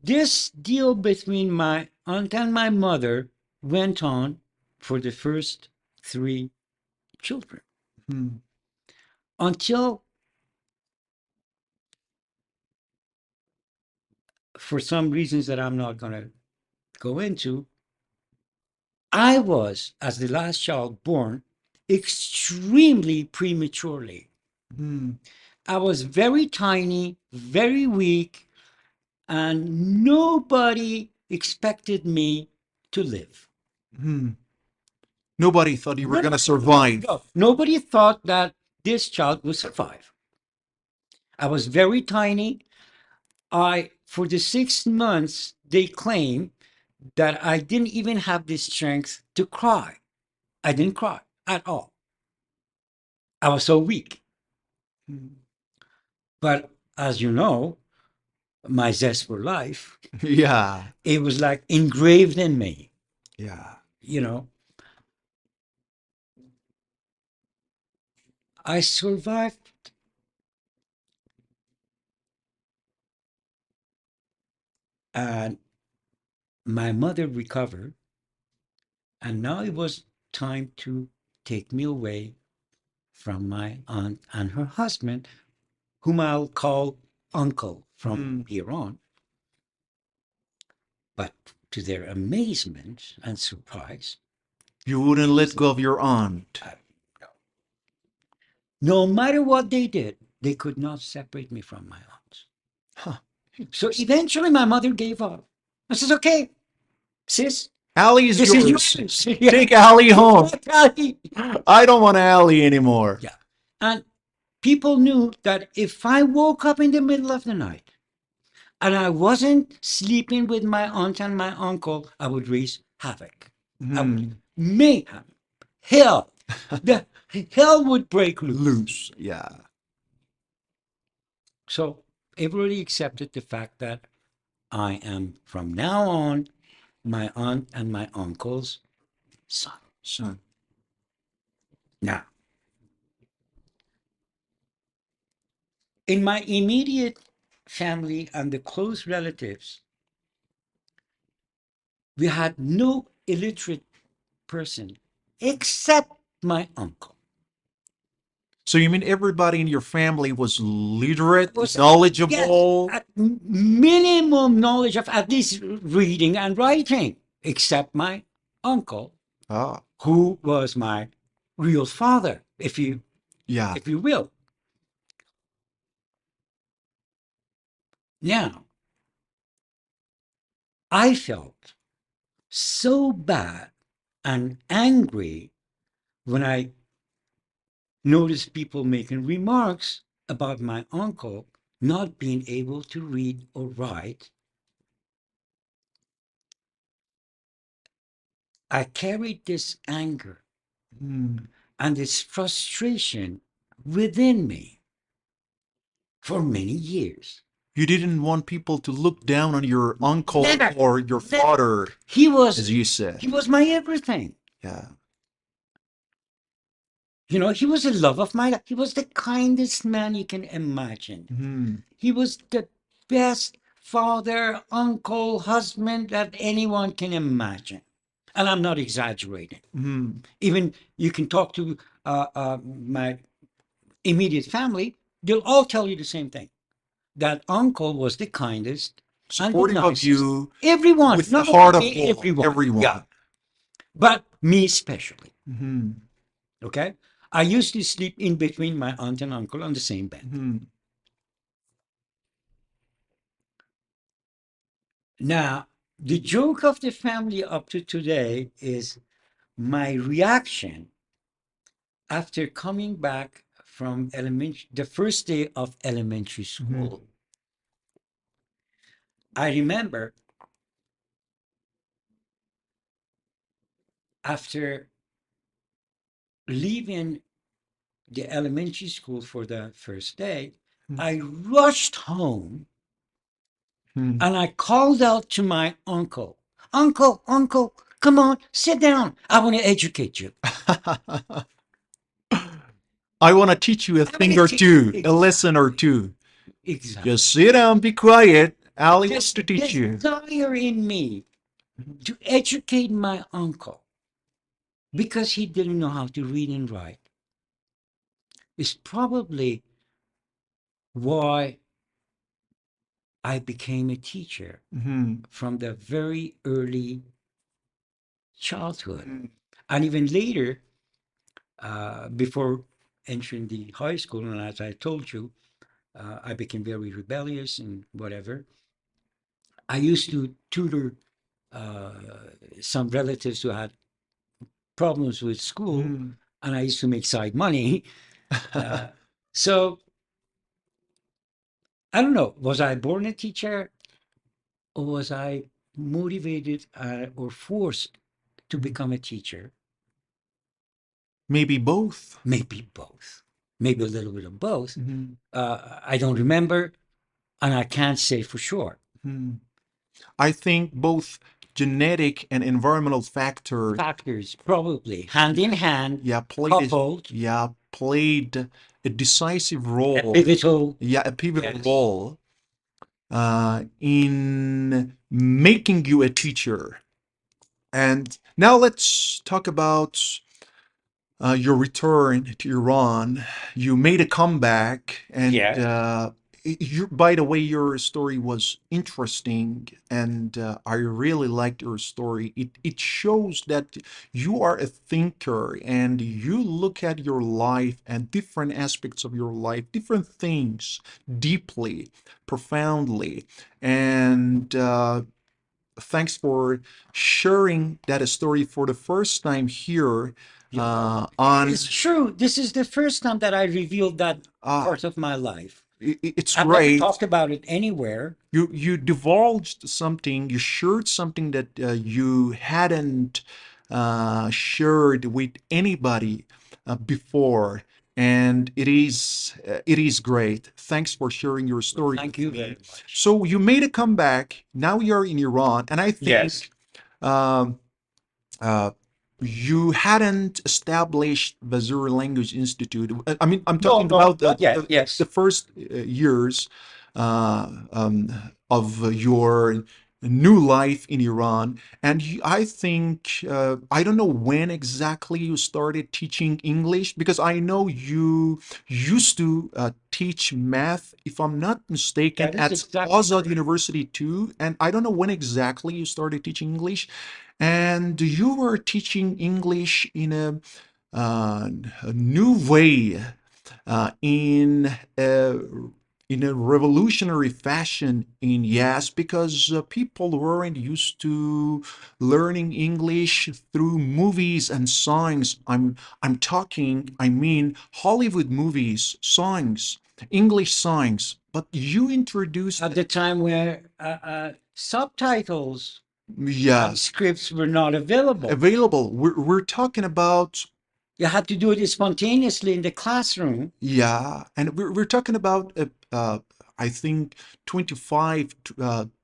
this deal between my aunt and my mother went on for the first 3 children Mm-hmm. until, for some reasons that I'm not going to go into, I was, as the last child, born extremely prematurely. Mm-hmm. I was very tiny, very weak, and nobody expected me to live. Mm-hmm. Nobody thought you were going to Nobody, survive. no, nobody thought that this child would survive. I was very tiny. For the 6 months, they claim that I didn't even have the strength to cry. I didn't cry at all. I was so weak. Mm-hmm. But as you know, my zest for life, Yeah. it was like engraved in me, Yeah. you know. I survived, and my mother recovered, and now it was time to take me away from my aunt and her husband, whom I'll call uncle from Mm-hmm. here on. But to their amazement and surprise, You wouldn't let go of your aunt. I, no matter what they did, they could not separate me from my aunt. Huh. So eventually my mother gave up. I says, okay, sis, Allie is this is yours. yours. Yeah. Take Allie home. Allie. I don't want Allie anymore. Yeah. And people knew that if I woke up in the middle of the night and I wasn't sleeping with my aunt and my uncle, I would raise havoc. I Mm-hmm. would mayhem, hell. The hell would break loose. Loose. Yeah. So everybody accepted the fact that I am from now on my aunt and my uncle's son. Son. Now, in my immediate family and the close relatives, we had no illiterate person except my uncle. So you mean everybody in your family was literate, Was Yes, knowledgeable? minimum knowledge of at least reading and writing, except my uncle, Ah. who was my real father, if you Yeah. if you will. Now, I felt so bad and angry when I noticed people making remarks about my uncle not being able to read or write. I carried this anger Mm. and this frustration within me for many years. You didn't want people to look down on your uncle Never, or your never. father, He was as you said. he was my everything. Yeah. You know, he was the love of my life. He was the kindest man you can imagine. Mm. He was the best father, uncle, husband that anyone can imagine. And I'm not exaggerating. Mm. Even you can talk to my immediate family, they'll all tell you the same thing. That uncle was the kindest and the Supportive of nicest. you Everyone, with the not heart only of me, gold, everyone. Yeah. everyone. But me especially. Mm-hmm. Okay. I used to sleep in between my aunt and uncle on the same bed. Mm-hmm. Now, the joke of the family up to today is my reaction after coming back from elementary, the first day of elementary Mm-hmm. school. I remember after leaving the elementary school for the first day, I rushed home Mm-hmm. and I called out to my uncle, Uncle, Uncle, come on, sit down. I want to educate you. I want to teach you a I want thing to or teach two, a lesson or exactly, two. exactly. Just sit down, be quiet. Ali wants This to teach you. desire in me to educate my uncle because he didn't know how to read and write is probably why I became a teacher Mm-hmm. from the very early childhood. Mm-hmm. And even later, before entering the high school, and as I told you, I became very rebellious and whatever. I used to tutor uh, some relatives who had problems with school, and I used to make side money. Uh, so I don't know, was I born a teacher or was I motivated or forced to become a teacher? Maybe both. Maybe both. Maybe a little bit of both. Mm-hmm. I don't remember, and I can't say for sure. Mm-hmm. I think both genetic and environmental factors, Factors probably hand in hand, yeah, coupled, played a decisive a role, pivotal. yeah, a pivotal Yes. role in making you a teacher. And now let's talk about your return to Iran. You made a comeback, and Yes. by the way, your story was interesting, and I really liked your story. It shows that you are a thinker, and you look at your life and different aspects of your life, different things deeply, profoundly, and thanks for sharing that story for the first time here on It's true. This is the first time that I revealed that uh, part of my life. it's I've never great. talked about it anywhere. You divulged something, you shared something that you hadn't shared with anybody before, and it is great. Thanks for sharing your Well, story thank with you me. very much. So you made a comeback. Now you're in Iran, and I Yes. think um, uh, you hadn't established Vaziri Language Institute. I mean, I'm No, talking no, about not yet. the Yes. first years uh, um, of your new life in Iran. And I think, I don't know when exactly you started teaching English, because I know you used to teach math, if I'm not mistaken, That is at exactly Azad correct. University too. And I don't know when exactly you started teaching English. And you were teaching English in a new way. in a revolutionary fashion in yes, because people weren't used to learning English through movies and songs. I mean Hollywood movies, songs, English songs. But you introduced At the time where subtitles and yes, scripts were not available. available. We're talking about You had to do it spontaneously in the classroom. yeah, and we're talking about I think 25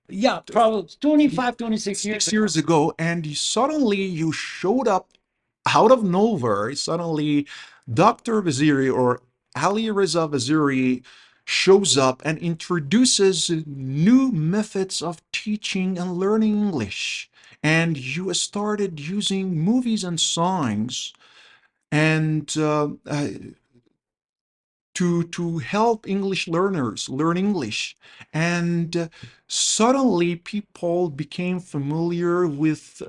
Yeah, probably 25, 26 years 6 years ago. ago, and suddenly you showed up out of nowhere. Suddenly, Dr. Vaziri or Ali Reza Vaziri shows up and introduces new methods of teaching and learning English. And you started using movies and songs and to help English learners learn English. And suddenly people became familiar with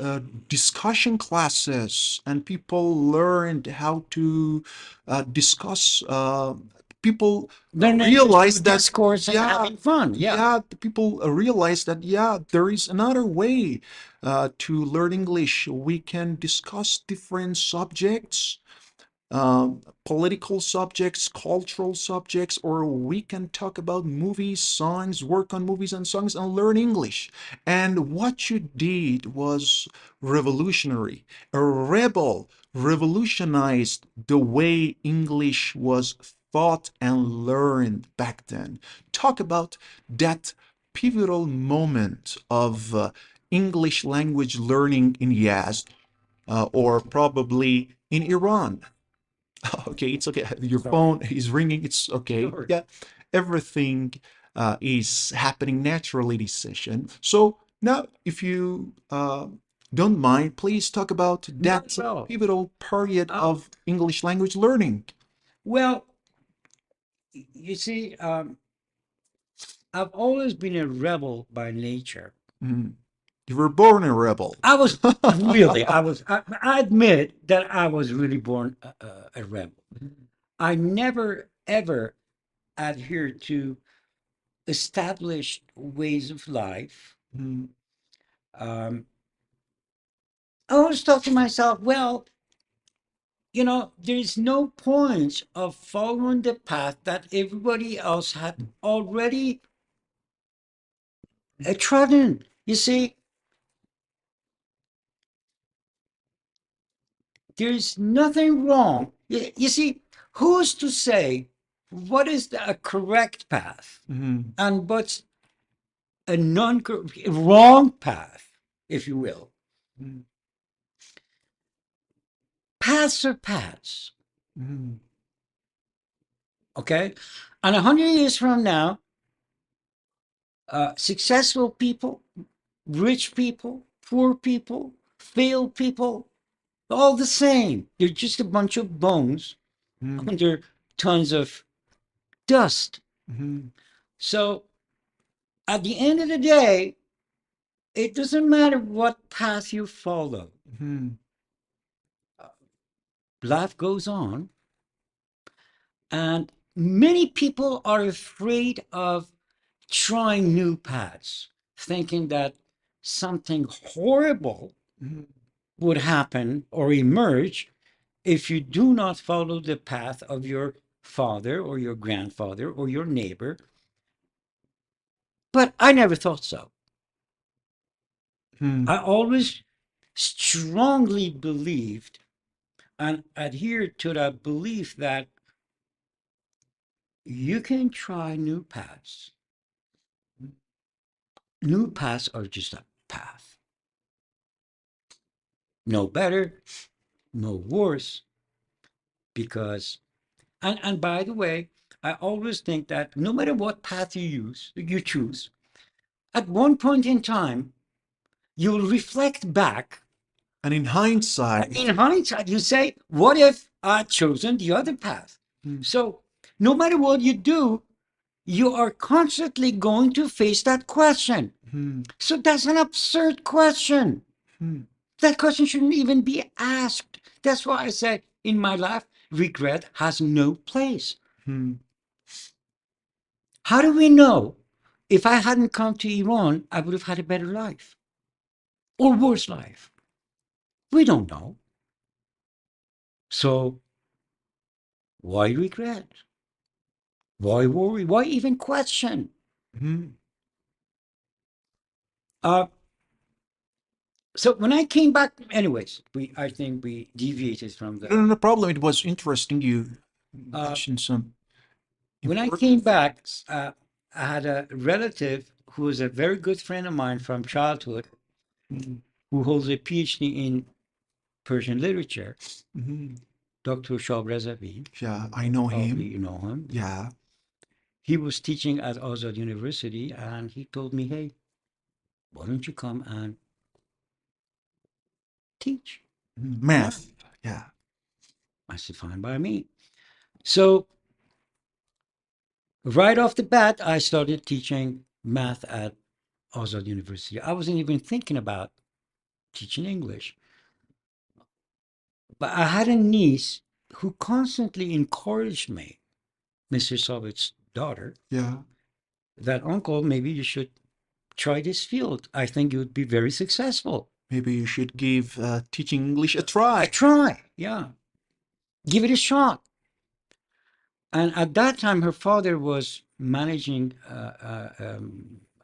discussion classes, and people learned how to discuss. People Then they used to realized that discourse and yeah, having fun. Yeah. yeah, the people realized that yeah, there is another way to learn English. We can discuss different subjects, political subjects, cultural subjects, or we can talk about movies, songs, work on movies and songs, and learn English. And what you did was revolutionary. A rebel revolutionized the way English was thought and learned back then. Talk about that pivotal moment of English language learning in Yazd, or probably in Iran. Okay, it's okay. Your Sorry. phone is ringing. It's okay. Sure. Yeah, everything is happening naturally this session. So now, if you don't mind, please talk about Not that at all. pivotal period Uh, of English language learning. well, you see, I've always been a rebel by nature. Mhm. You were born a rebel. I was really, I admit that I was really born a rebel. I never, ever adhered to established ways of life. Mhm. Um, I always thought to myself, well, there is no point of following the path that everybody else had already trodden. You see, there's nothing wrong. You see, who's to say what is a correct path Mhm. and what's a wrong path, if you will? Mhm. Paths are paths, Mhm. okay? And 100 years from now, successful people, rich people, poor people, failed people, all the same. They're just a bunch of bones Mhm. under tons of dust. Mhm. So at the end of the day, it doesn't matter what path you follow. Mhm. Life goes on, and many people are afraid of trying new paths, thinking that something horrible Mhm. would happen or emerge if you do not follow the path of your father or your grandfather or your neighbor. But I never thought so. Mhm. I always strongly believed and adhered to that belief that you can try new paths. New paths are just a path. No better, no worse, because and by the way, I always think that no matter what path you choose, at one point in time, you'll reflect back. And in And hindsight, in hindsight, you say, what if I'd chosen the other path? Mhm. So no matter what you do, you are constantly going to face that question. Mhm. So that's an absurd question. Mhm. That question shouldn't even be asked. That's why I said in my life, regret has no place. Hmm. How do we know if I hadn't come to Iran, I would have had a better life or worse life? We don't know. So why regret? Why worry? Why even question? Hmm. Uh, so when I came back, anyways, I think we deviated from No, no, the. no problem. It was interesting. You Uh, mentioned some when I came important back, things. I had a relative who was a very good friend of mine from childhood Hmm. who holds a PhD in Persian literature, Hmm. Dr. Shab Rezavi. Yeah, I know Probably him. you know him. Yeah. He was teaching at Azad University, and he told me, "Hey, why don't you come and teach math?" Math. Yeah. I said, "Fine by me." So right off the bat, I started teaching math at Azad University. I wasn't even thinking about teaching English, but I had a niece who constantly encouraged me, Mr. Soviet's daughter, Yeah. that uncle, maybe you should try this field. I think you would be very successful. Maybe you should give teaching English a I try. try, yeah, give it a shot. And at that time, her father was managing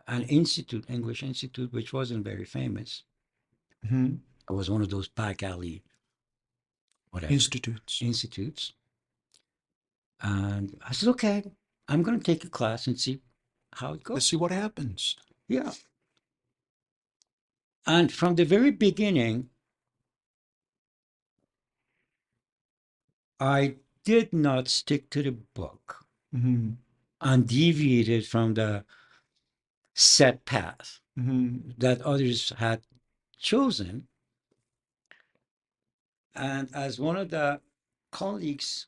an institute, English institute, which wasn't very famous. Hmm. It was one of those back alley, whatever, Institutes. institutes. And I said, okay, I'm going to take a class and see how it Let's see goes. what happens. Yeah. And from the very beginning, I did not stick to the book Hmm. and deviated from the set path Hmm. that others had chosen. And as one of the colleagues,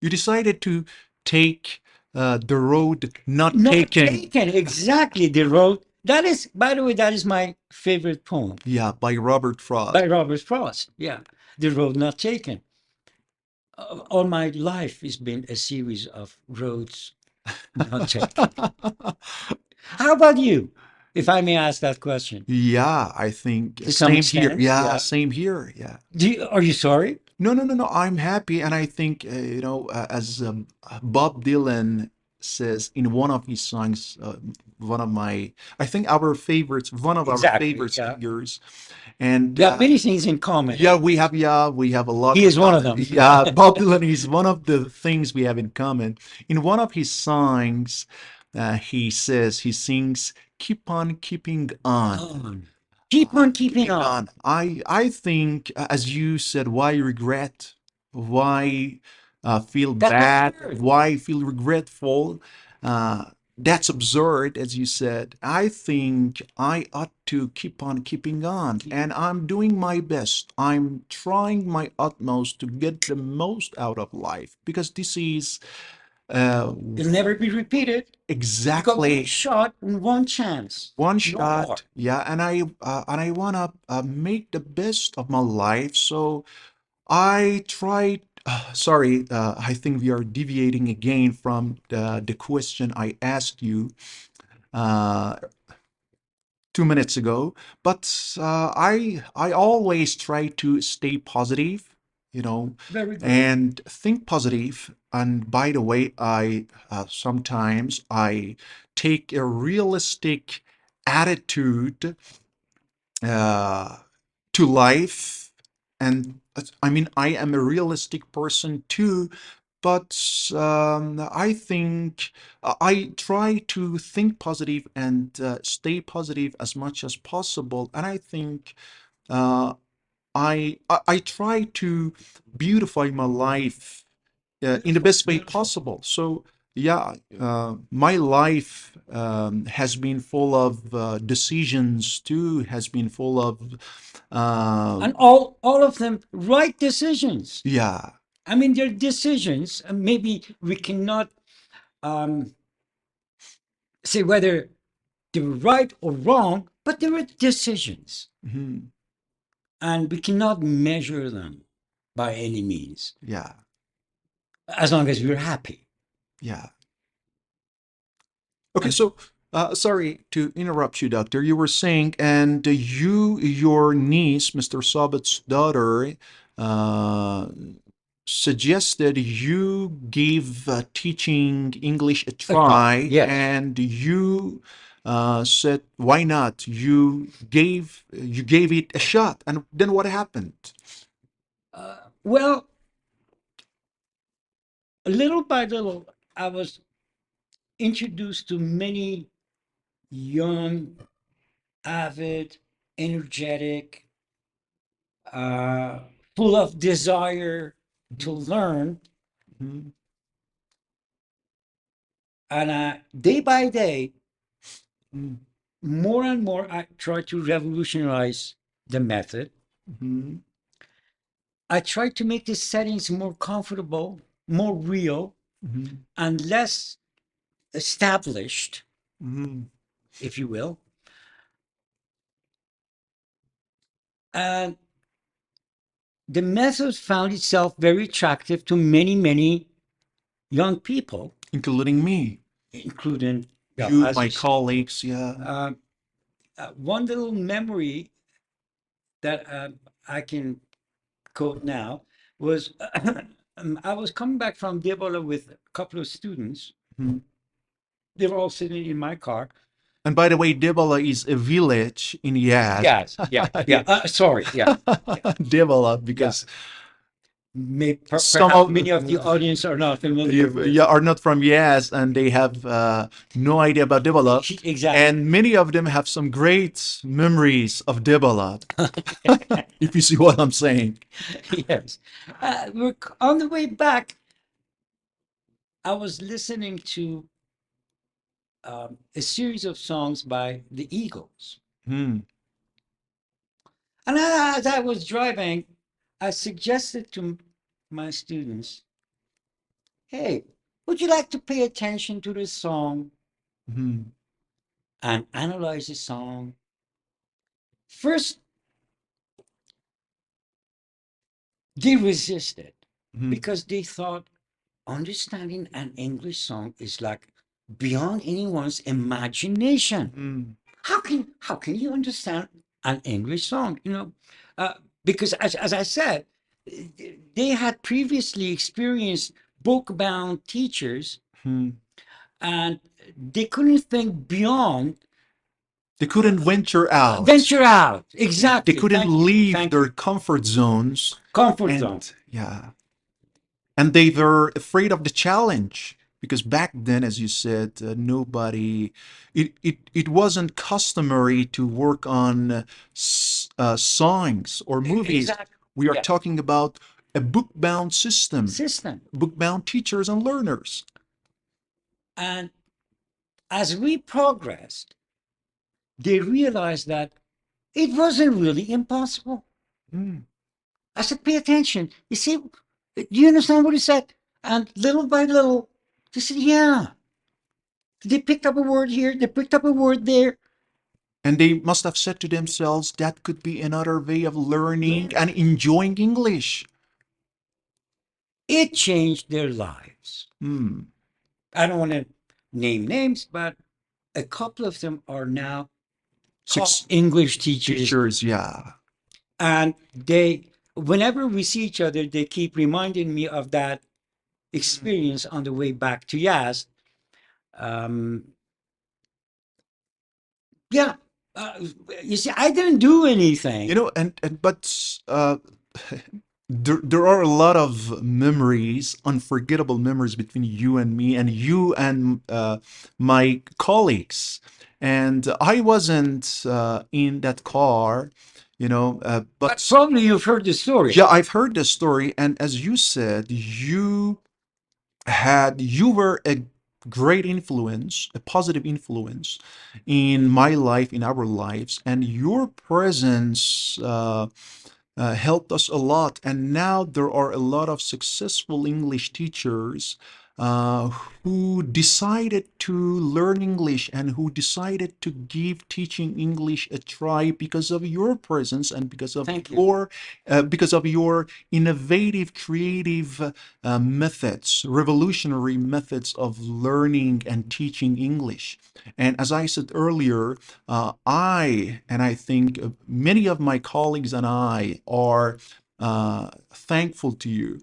You decided to take the road not not taken. taken exactly the road. That is, by the way, that is my favorite poem Yeah, by Robert Frost. by Robert Frost. Yeah, the road not taken. All my life has been a series of roads not taken. How about you? If I may ask that question, Yeah, I think to some same here. extent, Yeah, yeah. same here. Yeah. Are you sorry? No, no, no, no. I'm happy, and I think as Bob Dylan says in one of his songs, one of my, I think our favorites, one of our Exactly. favorite Yeah. singers, and We have many things in common. yeah, we have a lot He in is one of common. them. Yeah, Bob Dylan is one of the things we have in common. In one of his songs, he sings, "Keep on keeping on." On. Keep on keeping Keeping on. on. I think, as you said, why regret? Why feel That's bad? absurd. Why feel regretful? Uh, that's absurd, as you said. I think I ought to keep on keeping on, and I'm doing my best. I'm trying my utmost to get the most out of life because this is uh, It'll never be repeated. You got one exactly shot and one chance. one No more. shot. Yeah, and I wanna make the best of my life. So I tried. Sorry, I think we are deviating again from the question I asked you uh, 2 minutes ago. But I always try to stay positive, you know, Very good. and think positive. And by the way, I sometimes I take a realistic attitude uh, to life. And I mean, I am a realistic person too, but I think I try to think positive and stay positive as much as possible. And I think uh, I try to beautify my life in the Beautiful. best way Beautiful. possible. So yeah, my life has been full of decisions too. Has been full of And um, all of them right decisions. yeah, I mean, they're decisions. And maybe we cannot um, say whether they were right or wrong, but they were decisions. mhm, And we cannot measure them by any means. yeah. as long as we're happy. Yeah. Okay, And so sorry to interrupt you, Doctor. You were saying, and your niece, Mr. Sabit's daughter, uh, suggested you give teaching English a a try, try, yes. and you said, "Why not?" You gave it a shot, and then what happened? Well, little by little, I was introduced to many young, avid, energetic, uh, full of desire to learn. Mhm, And day by day, mhm, more and more, I try to revolutionize the method. mhm, I try to make the settings more comfortable, more real, mhm, and less established, mhm. if you will. And the method found itself very attractive to many, many young people, Including me, including, well, you, as my you said. colleagues. Yeah. One little memory that I can quote now was I was coming back from Debola with a couple of students. Mhm. They were all sitting in my car. And by the way, Dibala is a village in Yaz. Yes, yeah, yeah. Yeah. Sorry, yeah, yeah, Dibala, yeah. because some Perhaps of many of the audience are not familiar with. yeah, are not from Yaz and they have no idea about Dibala. Exactly. And many of them have some great memories of Dibala, if you see what I'm saying. Yes. On the way back, I was listening to a series of songs by the Eagles. Hmm. And as I was driving, I suggested to my students, hey, would you like to pay attention to this song Hmm. and analyze the song? First, they resisted Hmm. because they thought understanding an English song is like beyond anyone's imagination. Hmm. How can you understand an English song? Uh, because as I said, they had previously experienced book-bound teachers, Hmm. and they couldn't think beyond, They couldn't venture out. venture out. They Exactly. couldn't Thank you. leave Thank their you. comfort zones. Comfort zone. And yeah, and they were afraid of the challenge because back then, as you said, nobody, it wasn't customary to work on songs or movies. Exactly. We are Yeah. talking about a book-bound system, System. book-bound teachers and learners. And as we progressed, they realized that it wasn't really impossible. Mm. I said, pay attention. You see, do you understand what he said? And little by little, they said, yeah. They picked up a word here, they picked up a word there. And they must have said to themselves, that could be another way of learning Yeah. and enjoying English. It changed their lives. Hmm. I don't want to name names, but a couple of them are now top Six English teachers. teachers, yeah. And whenever we see each other, they keep reminding me of that experience on the way back to Yaz. Um, yeah. Uh, you see, I didn't do anything. You know, and but there are a lot of memories, unforgettable memories between you and me, and you and my colleagues. And I wasn't in that car, But but probably you've heard the story. yeah, I've heard the story. And as you said, you were a great influence, a positive influence in my life, in our lives, and your presence helped us a lot. And now there are a lot of successful English teachers uh, who decided to learn English and who decided to give teaching English a try because of your presence and Thank you. because of your innovative, creative methods, revolutionary methods of learning and teaching English. And as I said earlier, I think many of my colleagues and I are thankful to you.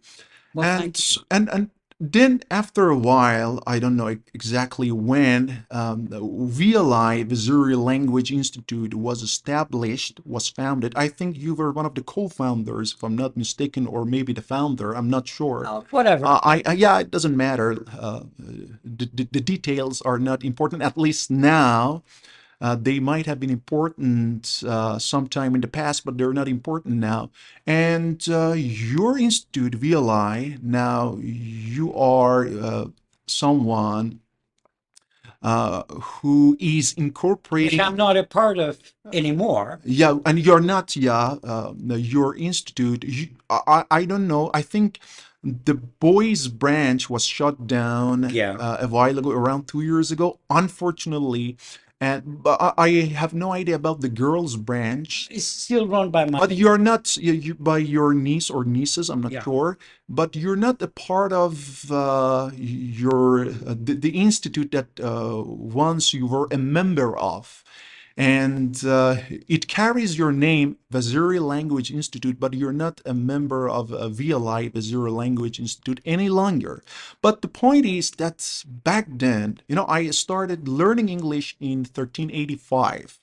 Well, And thank you. and then after a while, I don't know exactly when, VLI, Vaziri Language Institute, was established, was founded. I think you were one of the co-founders, if I'm not mistaken, or maybe the founder. I'm not sure. Whatever. Yeah, it doesn't matter. The details are not important, at least now. They might have been important sometime in the past, but they're not important now. And your institute, VLI, now you are someone who is Which incorporating. I'm not a part of anymore. Yeah, and you're not, yeah, your institute. I don't know. I think the boys' branch was shut down Yeah. a while ago, around 2 years ago, unfortunately. And but I have no idea about the girls' branch. It's still run by my But you're not by your niece or nieces, I'm not yeah. sure. But you're not a part of the institute that once you were a member of. And it carries your name, Vaziri Language Institute, but you're not a member of VLI, Vaziri Language Institute, any longer. But the point is that back then, I started learning English in 1385,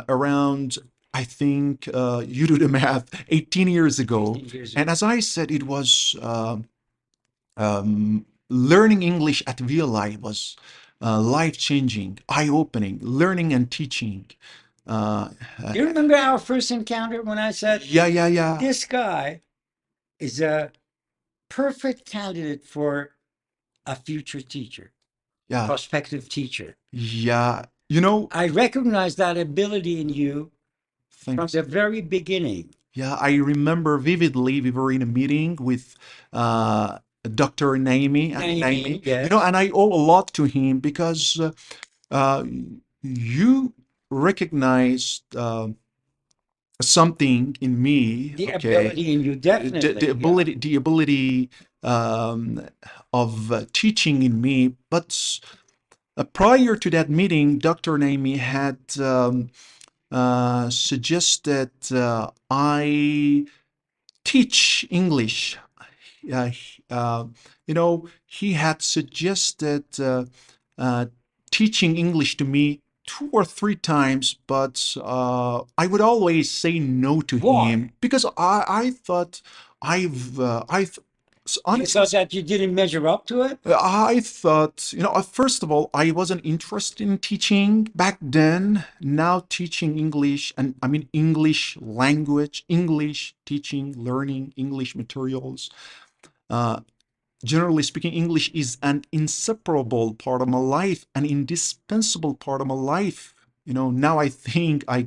around, I think, you do the math, 18 years ago. 18 years And ago. as I said, it was learning English at VLI was life-changing, eye-opening, learning and teaching. Uh, Do you remember our first encounter when I said, yeah, yeah, yeah, this guy is a perfect candidate for a future teacher, yeah, prospective teacher? yeah. I recognize that ability in you from Thanks. the very beginning. Yeah, I remember vividly we were in a meeting with Dr. Naimi, Naming, and yes, I owe a lot to him because uh, you recognized something in me, the okay? ability in you, The definitely. Yeah. ability um, of teaching in me. But prior to that meeting, Dr. Naimi had suggested I teach English. Uh, he had suggested teaching English to me 2 or 3 times, but I would always say no to Why? him because I thought You honestly, thought that you didn't measure up to it? I thought, first of all, I wasn't interested in teaching back then. Now teaching English, and I mean English language, English teaching, learning English materials. Uh, Generally speaking, English is an inseparable part of my life, an indispensable part of my life. Now I think I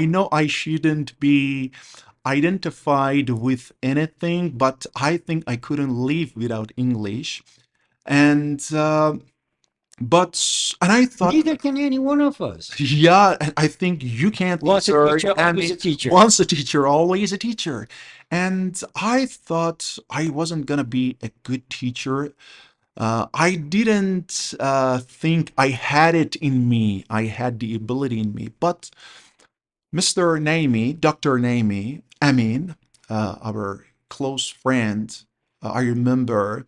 know I shouldn't be identified with anything, but I think I couldn't live without English. And, and I thought, Neither can any one of us. yeah, and I think you can't Once a either. teacher, I always mean, a teacher. once a teacher, always a teacher. And I thought I wasn't gonna be a good teacher. I didn't think I had it in me. I had the ability in me. But Mr. Naimi, Dr. Naimi, Amin, our close friend, I remember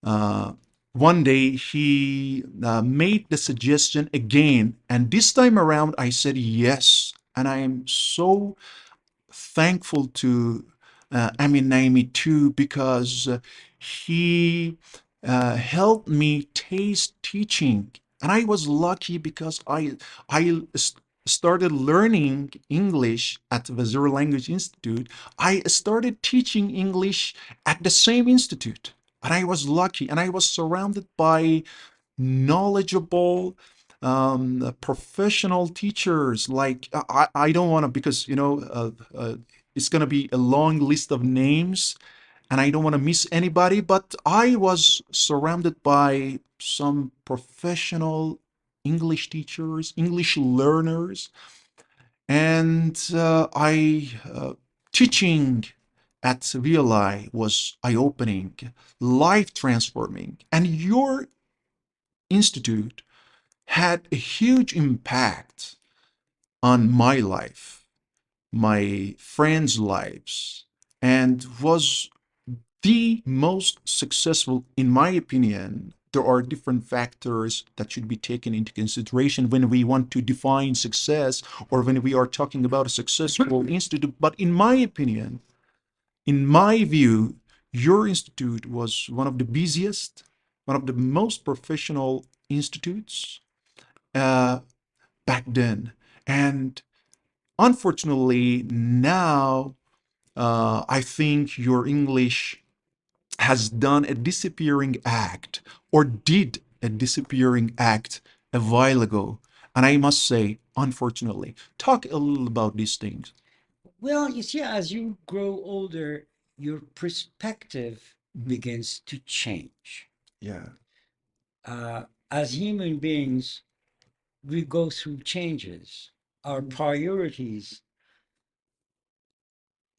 uh, one day he made the suggestion again, and this time around I said yes. And I am so thankful to Amin Naimi too because he helped me taste teaching, and I was lucky because I started learning English at the Vaziri Language Institute. I started teaching English at the same institute, and I was lucky, and I was surrounded by knowledgeable professional teachers. Like I don't want to, because it's going to be a long list of names, and I don't want to miss anybody, but I was surrounded by some professional English teachers, English learners, and I teaching at VLI was eye-opening, life-transforming, and your institute had a huge impact on my life, my friends' lives, and was the most successful, in my opinion. There are different factors that should be taken into consideration when we want to define success or when we are talking about a successful institute. But in my opinion, in my view, your institute was one of the busiest, one of the most professional institutes uh, back then. And unfortunately, now I think your English has done a disappearing act or did a disappearing act a while ago. And I must say, unfortunately, talk a little about these things. Well, you see, as you grow older, your perspective Mhm. begins to change. Yeah. As human beings, we go through changes. Our priorities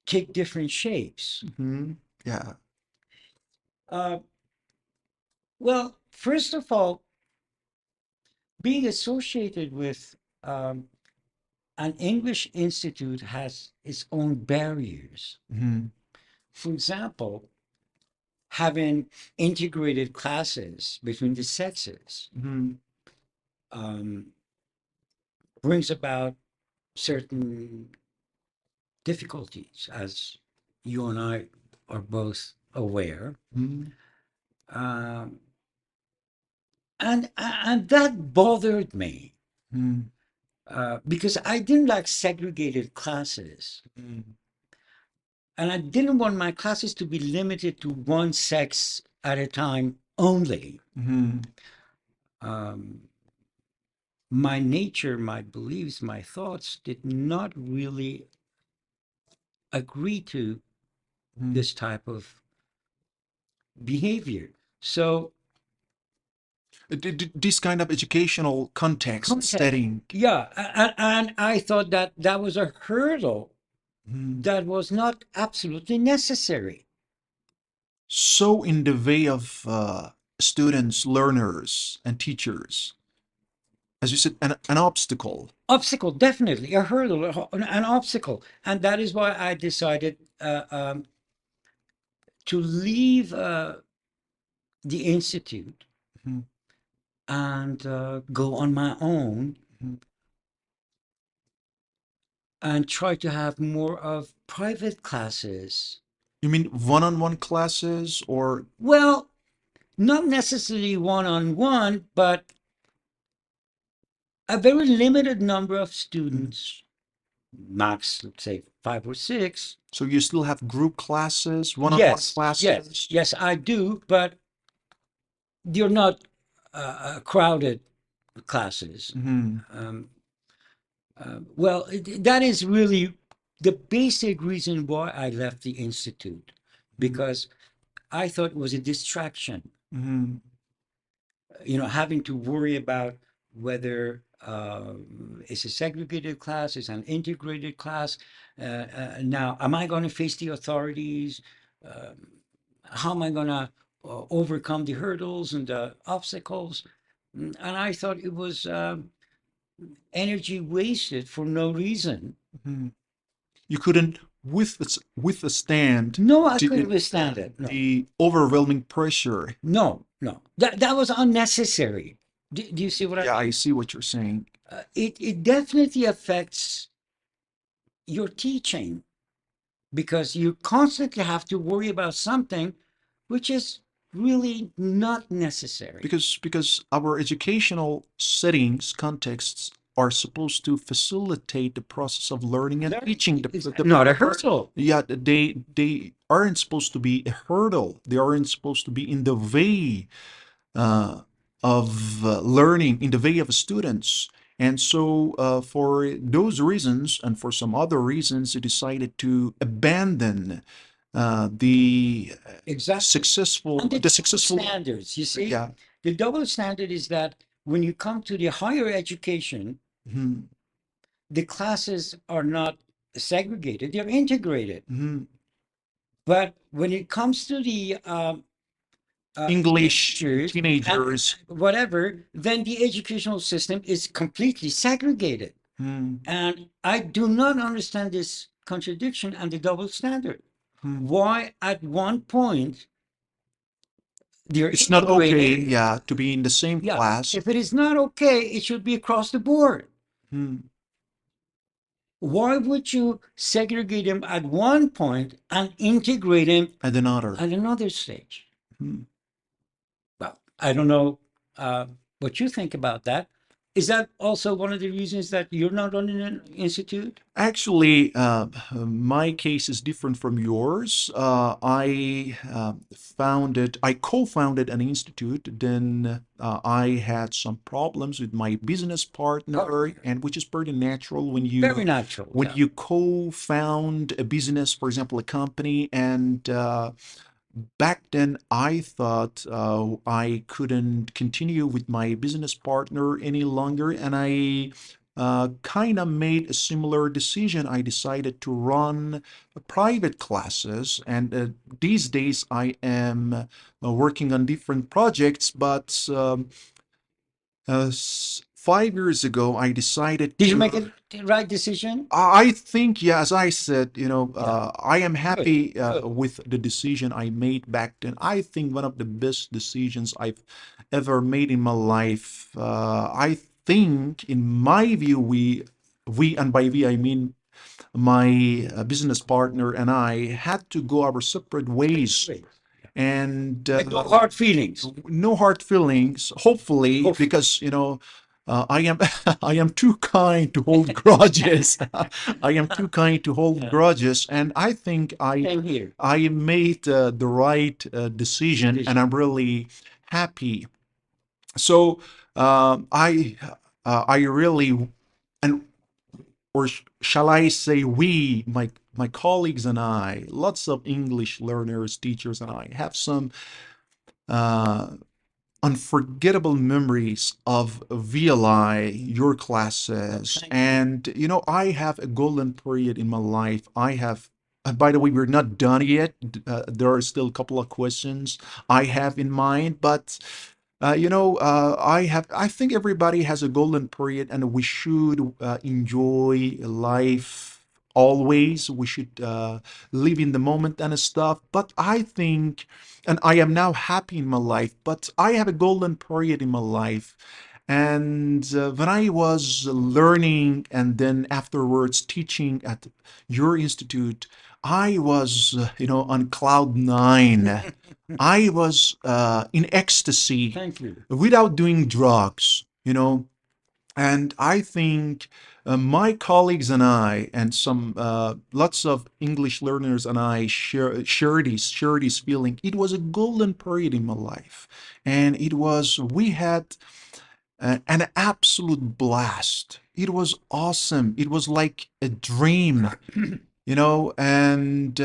take different shapes. Hmm. Yeah. Uh, well, first of all, being associated with an English institute has its own barriers. Hmm. For example, having integrated classes between the sexes Hmm. um, brings about certain difficulties, as you and I are both aware. Hmm. Um, and that bothered me Hmm. because I didn't like segregated classes. Hmm. And I didn't want my classes to be limited to one sex at a time only. Hmm. Um, my nature, my beliefs, my thoughts did not really agree to Hmm. this type of behavior. So, This kind of educational context context, setting. yeah, and I thought that that was a hurdle Hmm. that was not absolutely necessary. So in the way of students, learners, and teachers, as you said, an obstacle. Obstacle, definitely a hurdle, an obstacle, and that is why I decided to leave the institute Hmm. and go on my own Hmm. and try to have more of private classes. You mean one-on-one classes or? Well, not necessarily one on one, but a very limited number of Mhm. students, max, let's say 5 or 6. So you still have group classes, one-on-one Yes, yes, classes? yes, I do, but you're not crowded classes. Hmm. Um, well, that is really the basic reason why I left the institute, because I thought it was a distraction. Hmm. Having to worry about whether it's a segregated class, it's an integrated class. Now, am I going to face the authorities? Um, how am I going to overcome the hurdles and the obstacles? And I thought it was energy wasted for no reason. Hmm. You couldn't withstand No, I couldn't the, withstand it. No, the overwhelming pressure. no, no. That was unnecessary. Do you see what I Yeah, I mean? see what you're saying. It definitely affects your teaching because you constantly have to worry about something which is really not necessary. Because our educational settings, contexts are supposed to facilitate the process of learning and Learning teaching. is not a hurdle. Yeah, they aren't supposed to be a hurdle. They aren't supposed to be in the way uh, of learning, in the way of students. And so, for those reasons and for some other reasons, they decided to abandon the Exactly. successful, And the the double successful, standards, you see, yeah. the double standard is that when you come to the higher education, Mhm, the classes are not segregated, they're integrated. mhm. But when it comes to the English teenagers and teenagers. whatever, then the educational system is completely segregated. Mhm, And I do not understand this contradiction and the double standard. mhm. Why, at one point, they're It's not okay, integrated? yeah, to be in the same Yeah. class. If it is not okay, it should be across the board. Mhm. Why would you segregate them at one point and integrate them And another. at another stage? Mhm. Well, I don't know what you think about that. Is that also one of the reasons that you're not running an institute? Actually, my case is different from yours. I co-founded an institute. Then I had some problems with my business partner, and which is pretty natural when Very you natural. when Yeah. you co-found a business, for example, a company, and back then I thought I couldn't continue with my business partner any longer, and I kind of made a similar decision. I decided to run private classes, and these days I am working on different projects, but 5 years ago I decided Did you to. make it the right decision? I think, yeah, as I said, Yeah. I am Good. happy Good. with the decision I made back then. I think one of the best decisions I've ever made in my life. I think, in my view, and by we I mean my business partner and I, had to go our separate ways, Great. and With no hard feelings. no hard feelings, hopefully, Hopefully. because I am I am too kind to hold grudges. I am too kind to hold Yeah. grudges, and I think Same here. I made the right decision, and Decision. I'm really happy. So I really, and or shall I say we, my colleagues and I, lots of English learners, teachers, and I have some uh, unforgettable memories of VLI, your Oh, classes. thank you. And, I have a golden period in my life. By the way, we're not done yet. There are still a couple of questions I have in mind, but I think everybody has a golden period, and we should enjoy life always. We should live in the moment and stuff. But I think, and I am now happy in my life, but I have a golden period in my life. And when I was learning and then afterwards teaching at your institute, I was, on cloud nine. I was in ecstasy Thank you. without doing drugs. And I think my colleagues and I, and some lots of English learners and I share this feeling. It was a golden period in my life, and we had an absolute blast. It was awesome. It was like a dream, and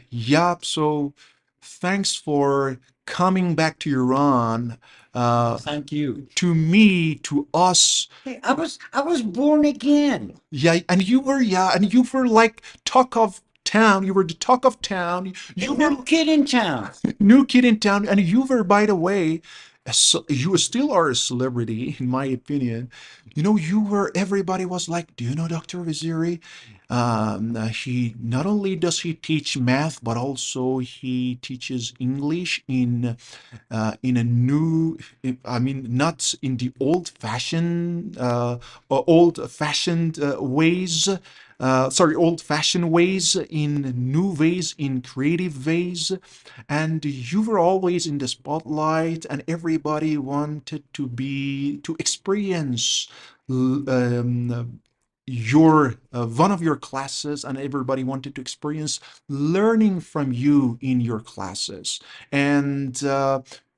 yeah, so thanks for coming back to Iran. Oh, uh, thank you. to me, to us. Hey, I was born again. Yeah, and you were like talk of town. You were the talk of town. The You were new kid in town. new kid in town, and you were, by the way, you still are a celebrity, in my opinion. You were. Everybody was like, "Do you know Dr. Vaziri? He not only does he teach math, but also he teaches English in a new, I mean, not in the old-fashioned ways. Sorry, old-fashioned ways, in new ways, in creative ways. And you were always in the spotlight, and everybody wanted to experience your one of your classes, and everybody wanted to experience learning from you in your classes. And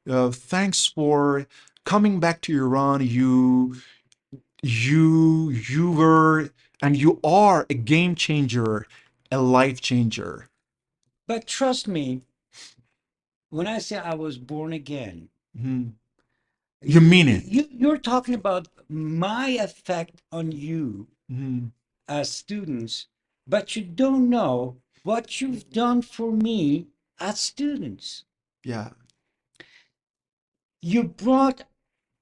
thanks for coming back to Iran. You were, and you are, a game changer, a life changer. But trust me, when I say I was born again, Mhm. You mean it. you're talking about my effect on you Mhm. as students, but you don't know what you've done for me as students. Yeah. You brought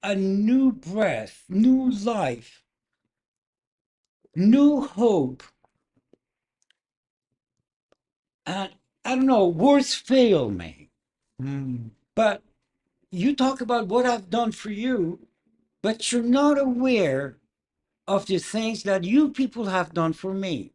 a new breath, new life, new hope, and I don't know, words fail me. Mm. But you talk about what I've done for you, but you're not aware of the things that you people have done for me.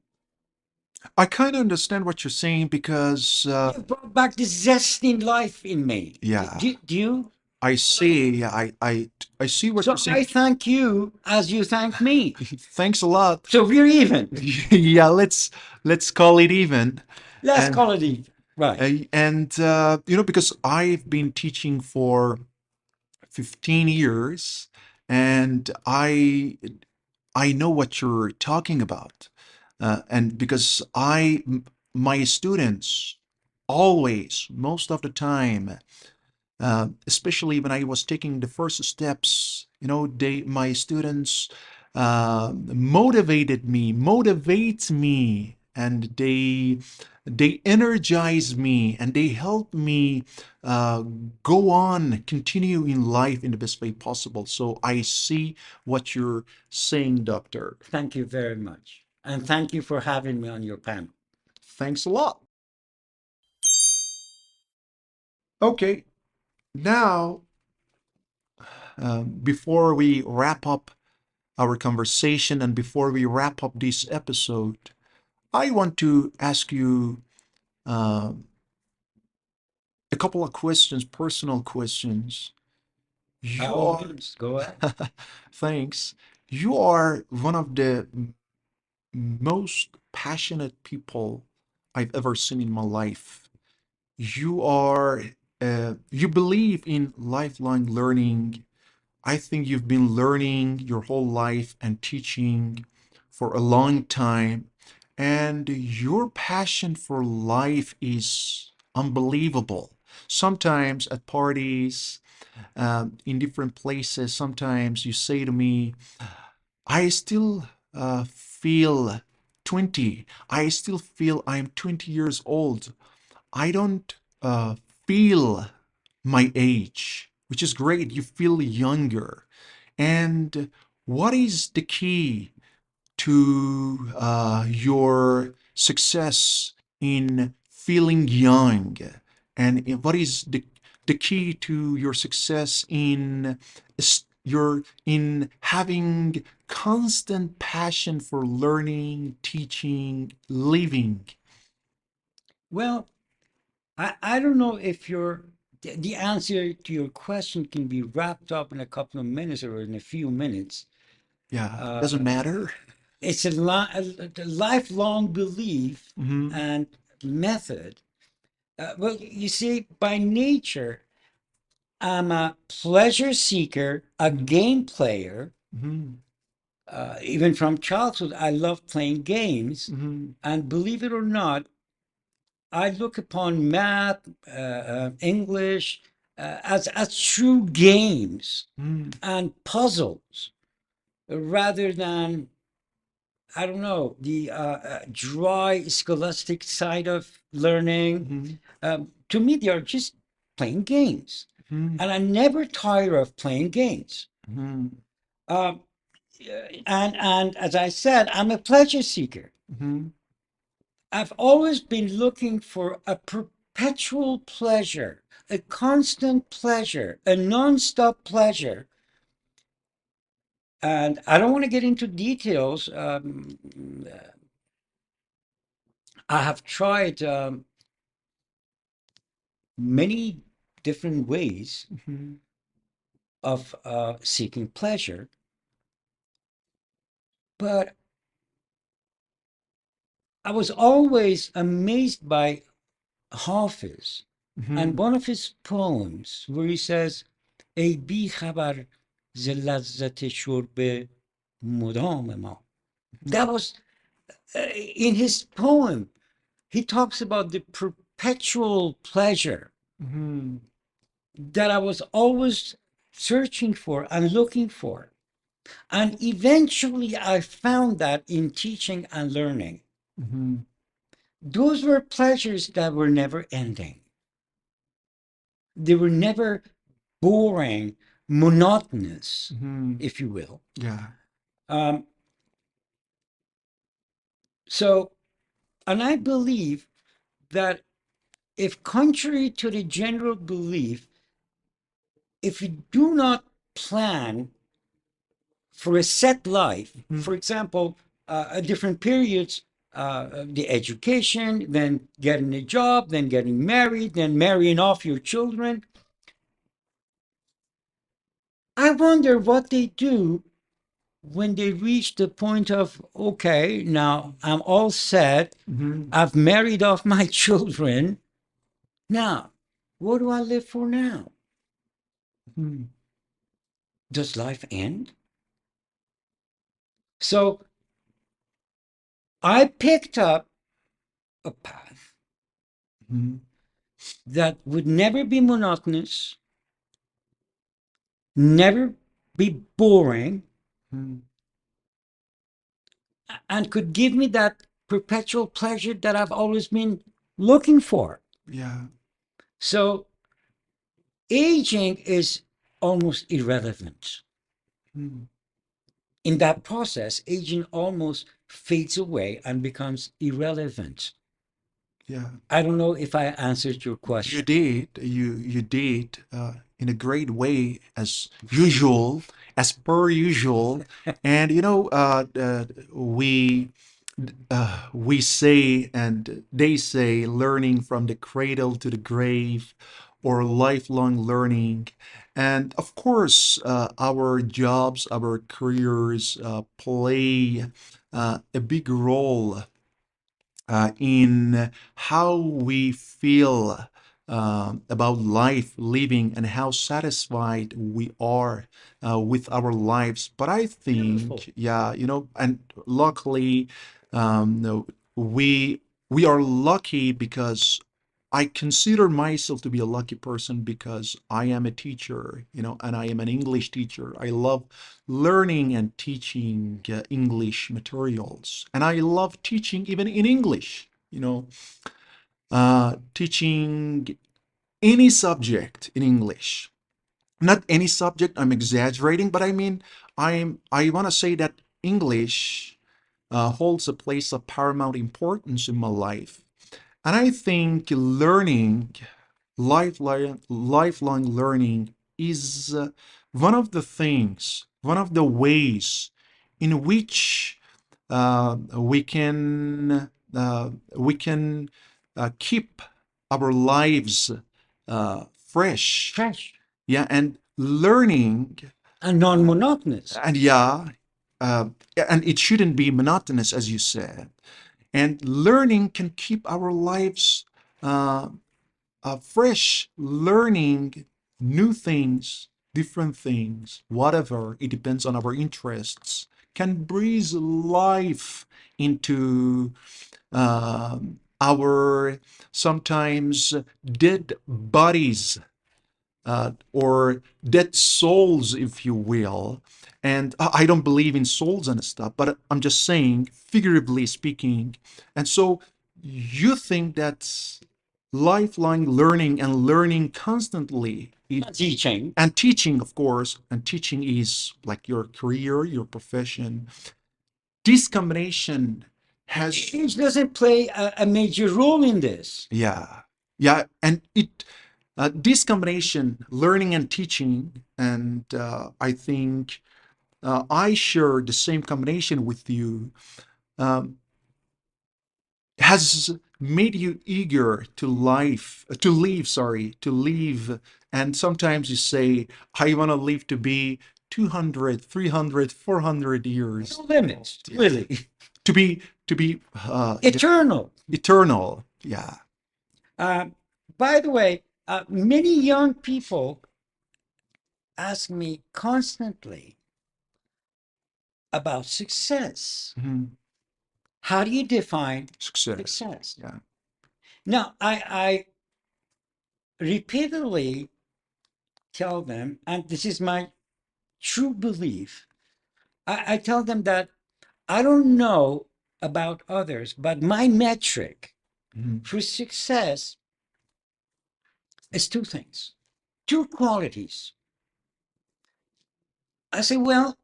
I kind of understand what you're saying because, You brought back the zest in life in me. yeah, Do you? I see. Yeah, I see what you're So saying. I thank you as you thank me. Thanks a lot. So we're even. Yeah, let's call it even. Let's And call it even. Right. because I've been teaching for 15 years, and I know what you're talking about. And because my students always, most of the time, especially when I was taking the first steps, my students motivate me, and they energize me, and they help me uh, go on, continue in life in the best way possible. So I see what you're saying, Doctor. Thank you very much. And thank you for having me on your panel. Thanks a lot. Okay, now before we wrap up our conversation and before we wrap up this episode, I want to ask you uh, a couple of questions, personal questions. By You all are, means, go ahead. thanks. You are one of the most passionate people I've ever seen in my life. You believe in lifelong learning. I think you've been learning your whole life and teaching for a long time, and your passion for life is unbelievable. Sometimes at parties, in different places, sometimes you say to me, I still feel 20. I still feel I'm 20 years old. I don't feel my age, which is great. You feel younger. And what is the key to your success in feeling young? And what is the key to your success in in having constant passion for learning, teaching, living? Well, I don't know if the answer to your question can be wrapped up in a couple of minutes or in a few minutes. Yeah, doesn't Uh, matter. it's a lifelong belief Hmm. and method. Well, you see, by nature, I'm a pleasure seeker, a game player. Hmm. Even from childhood, I love playing games. Hmm. And believe it or not, I look upon math, English, as true games Hmm. and puzzles rather than, I don't know, the dry scholastic side of learning. Hmm. To me, they are just playing games. Hmm. And I never tire of playing games. Hmm. Um, and as I said, I'm a pleasure seeker. Hmm. I've always been looking for a perpetual pleasure, a constant pleasure, a non-stop pleasure. And I don't want to get into details. I have tried many different ways Hmm. of seeking pleasure, but I was always amazed by Hafiz and Hmm. one of his poems where he says, ای بی خبر ز لذت شرب مدام ما. That was in his poem. He talks about the perpetual pleasure Mm-hmm. that I was always searching for and looking for. And eventually I found that in teaching and learning. Mm-hmm. Those were pleasures that were never ending. They were never boring, monotonous, Mm-hmm. if you will. Yeah. Um, so, and I believe that if contrary to the general belief, if you do not plan for a set life, Mm-hmm. for example, different periods, the education, then getting a job, then getting married, then marrying off your children. I wonder what they do when they reach the point of, okay, now I'm all set. Mm-hmm. I've married off my children. Now, what do I live for now? Mm-hmm. Does life end? So I picked up a path Mm-hmm. that would never be monotonous, never be boring, and could give me that perpetual pleasure that I've always been looking for. Yeah. So aging is almost irrelevant. Mm-hmm. In that process, aging almost fades away and becomes irrelevant. Yeah. I don't know if I answered your You question. did. You did in a great way as usual, as per usual. And we say and they say learning from the cradle to the grave or lifelong learning. And of course, our jobs, our careers play a big role in how we feel about life, living, and how satisfied we are with our lives. But I Beautiful. think, yeah, and luckily, no, we are lucky because I consider myself to be a lucky person because I am a teacher, and I am an English teacher. I love learning and teaching English materials, and I love teaching even in English, teaching any subject in English. Not any subject, I'm exaggerating, but I mean, I want to say that English holds a place of paramount importance in my life. And I think lifelong learning is one of the things, one of the ways in which we can keep our lives fresh. Fresh Yeah, and learning, and non-monotonous. and yeah, uh, and it shouldn't be monotonous, as you said. And learning can keep our lives uh, fresh, learning new things, different things, whatever, it depends on our interests, can breathe life into our sometimes dead bodies or dead souls, if you will. And I don't believe in souls and stuff, but I'm just saying, figuratively speaking. And so you think that lifelong learning and learning constantly, Teaching. and teaching, of course, and teaching is like your career, your profession. This combination has, Age doesn't play a major role in this. yeah, yeah, and this combination, learning and teaching, and I think I share the same combination with you, um, has made you eager to live. And sometimes you say, I want to live to be 200, 300, 400 years. No limits, Yeah. really. To be Eternal. eternal. Yeah. Uh, by the way, many young people ask me constantly about success. Mhm. How do you define Success. success? Yeah. Now, I repeatedly tell them, and this is my true belief, I tell them that I don't know about others, but my metric Mhm. for success is two things, two qualities. I say, well,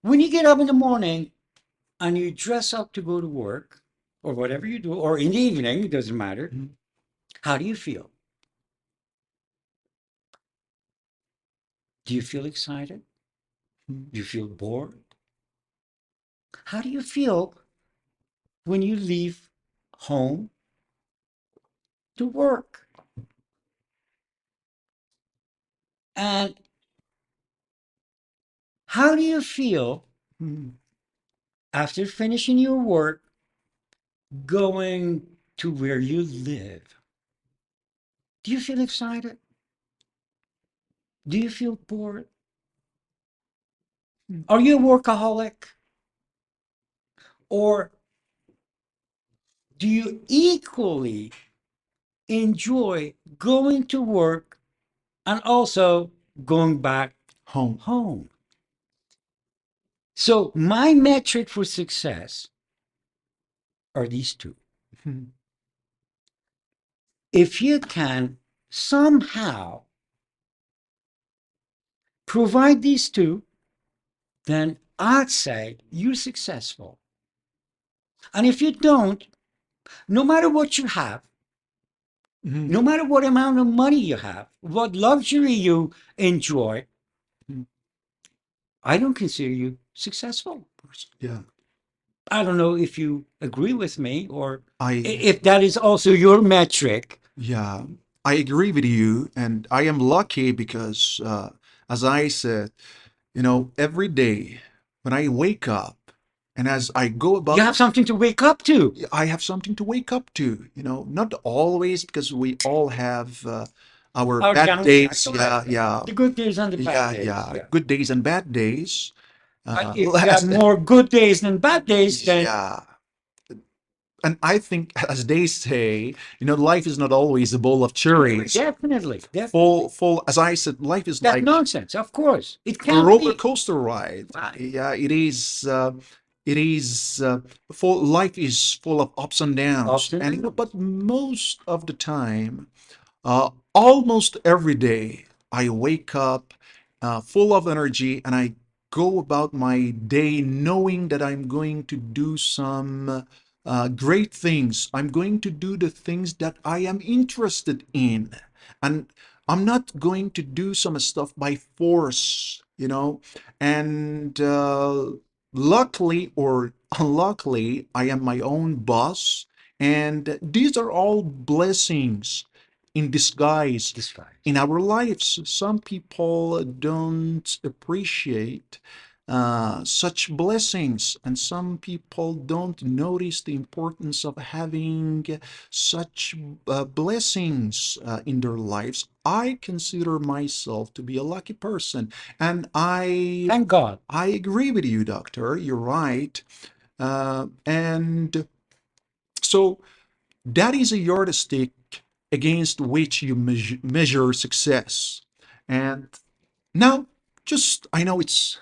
when you get up in the morning and you dress up to go to work or whatever you do, or in the evening, it doesn't matter, Mhm. how do you feel? Do you feel excited? Mhm. Do you feel bored? How do you feel when you leave home to work? And how do you feel Mhm. after finishing your work going to where you live? Do you feel excited? Do you feel bored? Mhm. Are you a workaholic? Or do you equally enjoy going to work and also going back Home. home? So, my metric for success are these two. Mhm. If you can somehow provide these two, then I'd say you're successful. And if you don't, no matter what you have, Mhm. no matter what amount of money you have, what luxury you enjoy, Mhm. I don't consider you successful. Yeah, I don't know if you agree with me or I if that is also your metric. yeah, I agree with you, and I am lucky because, as I said, every day when I wake up and as I go You about, have something to wake up to. I have something to wake up to. Not always because we all have our Our bad downside, days. correct. Yeah, yeah, The good days and the bad yeah, days. yeah. Yeah. Good days and bad days. If you have As more good days than bad days, then yeah, and I think, as they say, life is not always a bowl of cherries. definitely, Full, definitely. full. As I said, life is That's like nonsense. Of course, it a can't roller be. coaster ride. Right. Yeah, it is. It is full. Life is full of ups and downs, Ups and and downs. but most of the time, almost every day, I wake up full of energy and I go about my day knowing that I'm going to do some great things. I'm going to do the things that I am interested in. And I'm not going to do some stuff by force. And luckily or unluckily, I am my own boss. And these are all blessings in disguise in Disguise. our lives. Some people don't appreciate such blessings, and some people don't notice the importance of having such blessings in their lives. I consider myself to be a lucky person, and Thank God. I agree with you, doctor. You're right. And so that is a yardstick against which you measure success. And now, just I know it's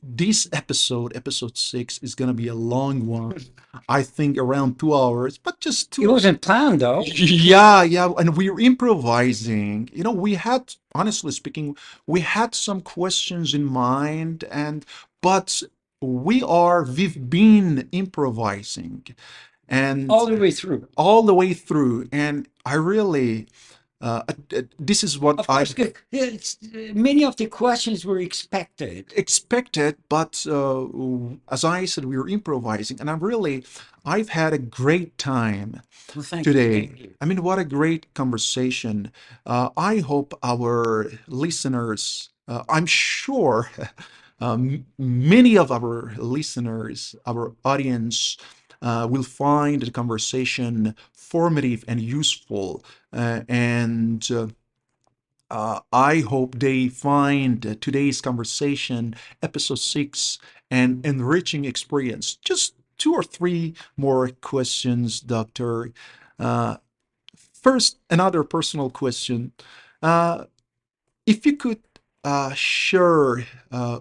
this episode 6, is gonna be a long one. I think around 2 hours, but just It two. wasn't planned though. Yeah, yeah, and we're improvising. We had, honestly speaking, we had some questions in mind, but we've been improvising, and All the way through. all the way through. And I really, this is what Of I course, many of the questions were expected. expected, but as I said, we were improvising, and I've had a great time Well, thank you. today. Same here. I mean, what a great conversation. I hope our listeners, I'm sure many of our listeners, our audience, will find the conversation formative and useful. And I hope they find today's conversation, episode 6, an enriching experience. Just two or three more questions, Doctor. Uh, First, another personal question. Uh, if you could share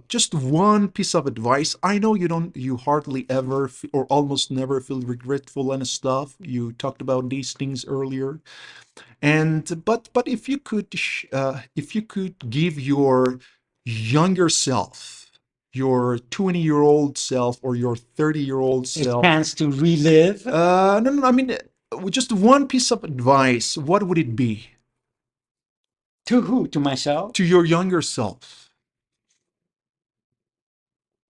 just one piece of advice, I know you hardly ever or almost never feel regretful and stuff. You talked about these things earlier, and but if you could give your younger self, your 20-year-old self or your 30-year-old A self, chance to relive. no, no, I mean, just one piece of advice, what would it be To who? To myself? to your younger self?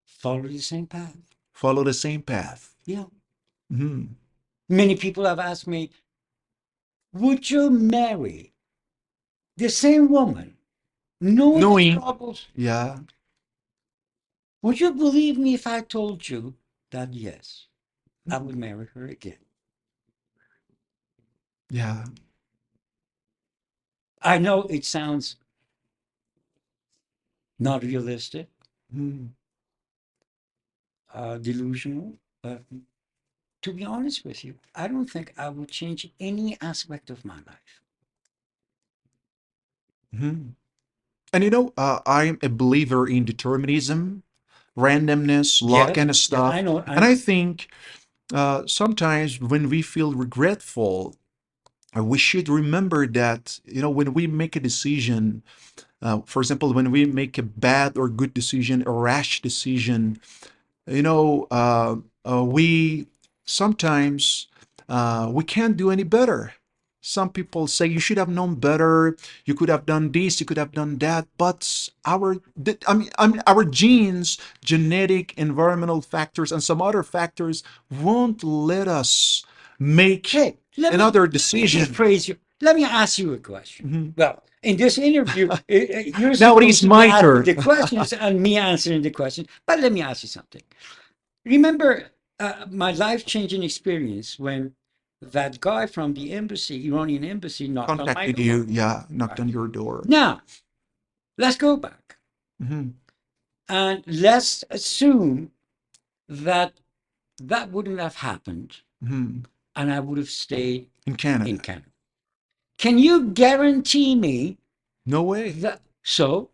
Follow the same path. Follow the same path. Yeah. Mhm. Many people have asked me, would you marry the same woman, knowing the Knowing, troubles? yeah, Would you believe me if I told you that yes, I would marry her again? yeah, I know it sounds not realistic, mhm, delusional, but to be honest with you, I don't think I would change any aspect of my life. mhm. And I'm a believer in determinism, randomness, luck, Yes, and yes, I stuff. know. And I think sometimes when we feel regretful, we should remember that, when we make a decision, for example, when we make a bad or good decision, a rash decision, you know, uh, we sometimes we can't do any better. Some people say you should have known better. You could have done this. You could have done that. But I mean, our genes, genetic, environmental factors, and some other factors won't let us make Hey, another let me decision. rephrase you. Let me ask you a question. Mhm. Well, in this interview, you're Now it is supposed to be my asking turn. the questions and me answering the questions. But let me ask you something. Remember my life-changing experience when that guy from the embassy, Iranian embassy, knocked on my Contacted door. you, yeah, knocked Right. on your door. Now, let's go back Hmm. and let's assume that that wouldn't have happened Hmm. and I would have stayed In in Canada. Canada. Can you guarantee me No way. that? So,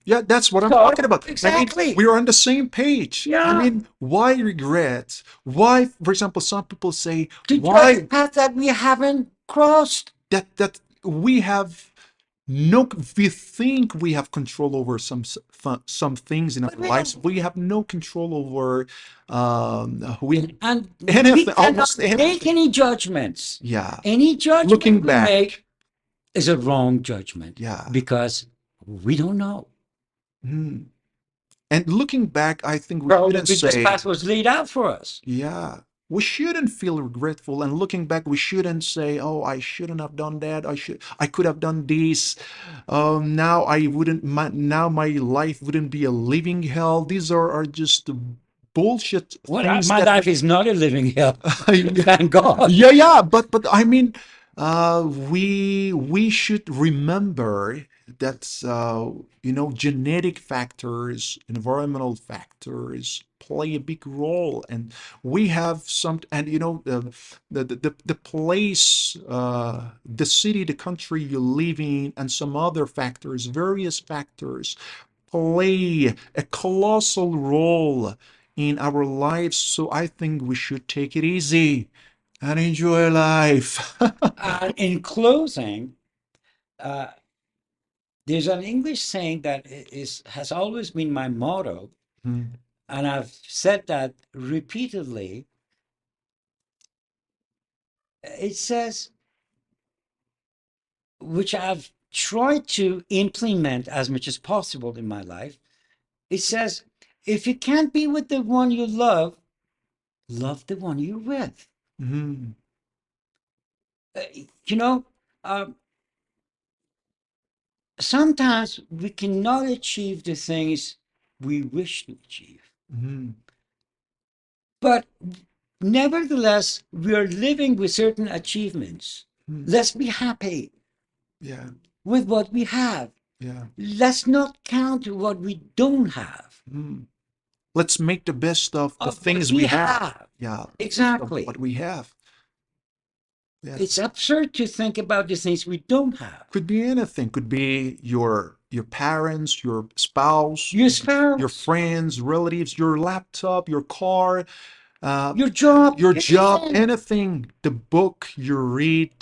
Yeah, that's what I'm talking so about. I mean, exactly. we are on the same page. I Yeah. mean, why regret? Why, for example, some people say, To judge a why path that we haven't crossed. that we have no, we think we have control over some things in But our we lives. don't. We have no control over we And we anything, cannot almost make anything. any judgments. Yeah. Any judgment Looking we make back, is a wrong judgment yeah. because we don't know. Mhm. And looking back, I think we shouldn't Probably this say, path was laid out for us. yeah, we shouldn't feel regretful. And looking back, we shouldn't say, oh, I shouldn't have done that. I could have done this. Now I wouldn't, now my life wouldn't be a living hell. These are just bullshit Well, things my that life is not a living hell. yeah, Thank God. yeah, but I mean, we should remember that genetic factors, environmental factors play a big role, and we have some, and the place, the city, the country you live in, and some other factors, various factors play a colossal role in our lives. So I think we should take it easy and enjoy life. In closing, uh, there's an English saying that has always been my motto, Mhm. and I've said that repeatedly. It says, which I've tried to implement as much as possible in my life. It says, if you can't be with the one you love the one you're with. Mhm. Uh, you know, uh, sometimes we cannot achieve the things we wish to achieve, Mhm. but nevertheless, we are living with certain achievements. Mhm. Let's be happy Yeah, with what we have. yeah. Let's not count what we don't have, Mhm. Let's make the best of the of what things we we have. have. Yeah, the best of Exactly. what we have. Yes. It's absurd to think about the things we don't have. Could be anything. Could be your parents, your spouse, Your your spouse, friends, relatives, your laptop, your car, your job, your job, anything. anything. The book you read,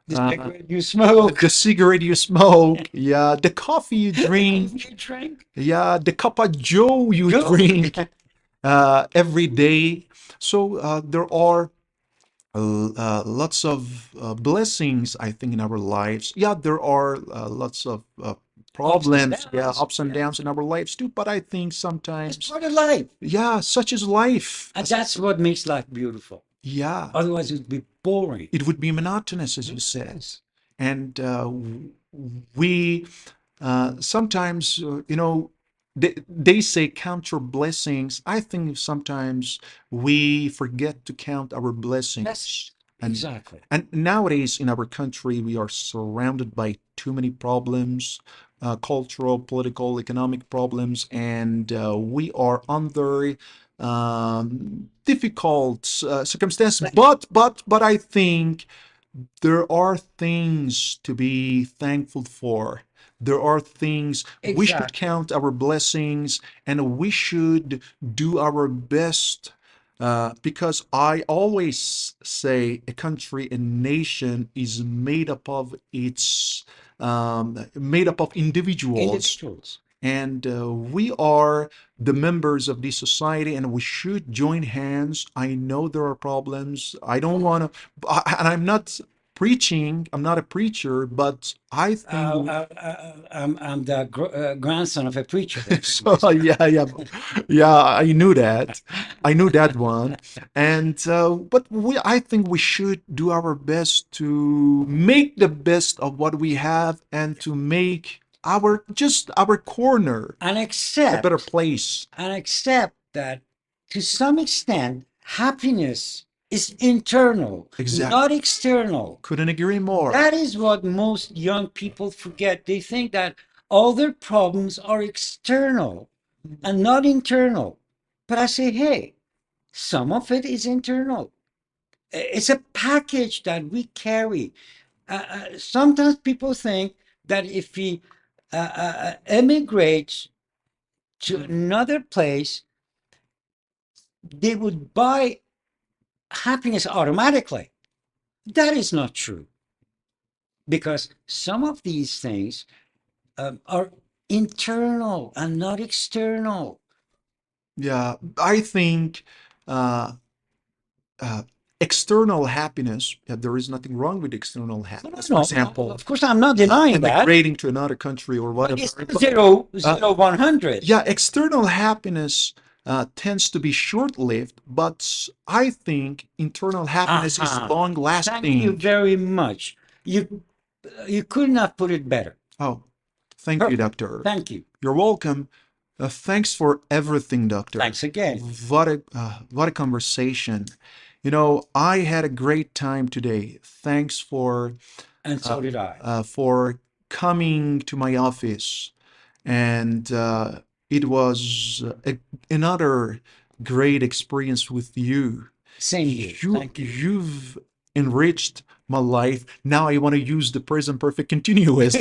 The uh, cigarette you smoke, the cigarette you smoke, yeah, the coffee you the drink, coffee you drink. yeah, the cup of Joe you Joe. drink every day. So there are lots of blessings, I think, in our lives. Yeah, there are lots of Ups and problems, yeah, downs. ups and Yeah. downs in our lives too. But I think It's sometimes, part of life. yeah, such is life. And that's what makes life beautiful. Yeah, Otherwise, it would be boring. it would be monotonous, as you said. Yes. And we sometimes, they say count your blessings. I think sometimes we forget to count our blessings. Yes, And exactly. and nowadays in our country, we are surrounded by too many problems, cultural, political, economic problems, and we are under difficult circumstances. But I think there are things to be thankful for. There are things we should Exactly. count our blessings, and we should do our best, because I always say a country, a nation is made up of individuals, Individuals. and we are the members of this society, and we should join hands. I know there are problems. I don't want to, and I'm not preaching. I'm not a preacher, but I think I'm the grandson of a preacher. so. Yeah, yeah, yeah. I knew that. I knew that one. And but I think we should do our best to make the best of what we have, and to make our corner And a better accept place. and accept that to some extent happiness is internal, Exactly. not external. Couldn't agree more. That is what most young people forget. They think that all their problems are external and not internal. But I say, hey, some of it is internal. It's a package that we carry. Sometimes people think that if we emigrate to another place, they would buy happiness automatically. That is not true, because some of these things are internal and not external. Yeah, I think uh, uh, external happiness. There is nothing wrong with external No, happiness. no, For no. example, Of course, I'm not denying that. immigrating to another country or But whatever. it's not zero, zero, 100. Yeah, external happiness tends to be short-lived, but I think internal happiness is Thank you long-lasting. very much. You could not put it better. Oh, thank you, Perfect. Doctor. Thank you. You're welcome. Thanks for everything, Doctor. Thanks again. What a conversation. I had a great time today. Thanks And so did I. for coming to my office, and it was another great experience with you. Same here. Thank you. You've enriched my life. Now I want to use the present perfect continuous.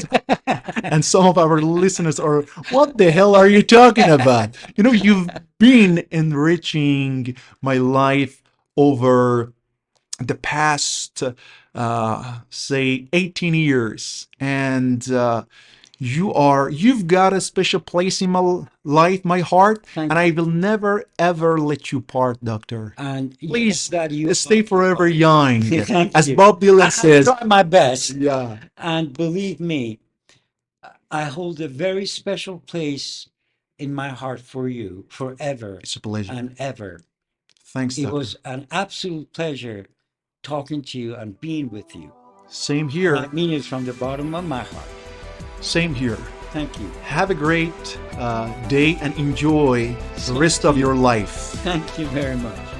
And some of our listeners are, what the hell are you talking about? You've been enriching my life over the past, say, 18 years. And you've got a special place in my life, my heart, Thank and I will never ever let you part, Doctor. And Please that you stay forever young, Thank as you. Bob Dylan I says. try my best. Yeah, And believe me, I hold a very special place in my heart for you forever it's a pleasure. and ever. Thanks, It Doctor. was an absolute pleasure talking to you and being with you. Same And here. I mean it from the bottom of my heart. Same here. Thank you. Have a great day and enjoy the rest of your life. Thank you very much.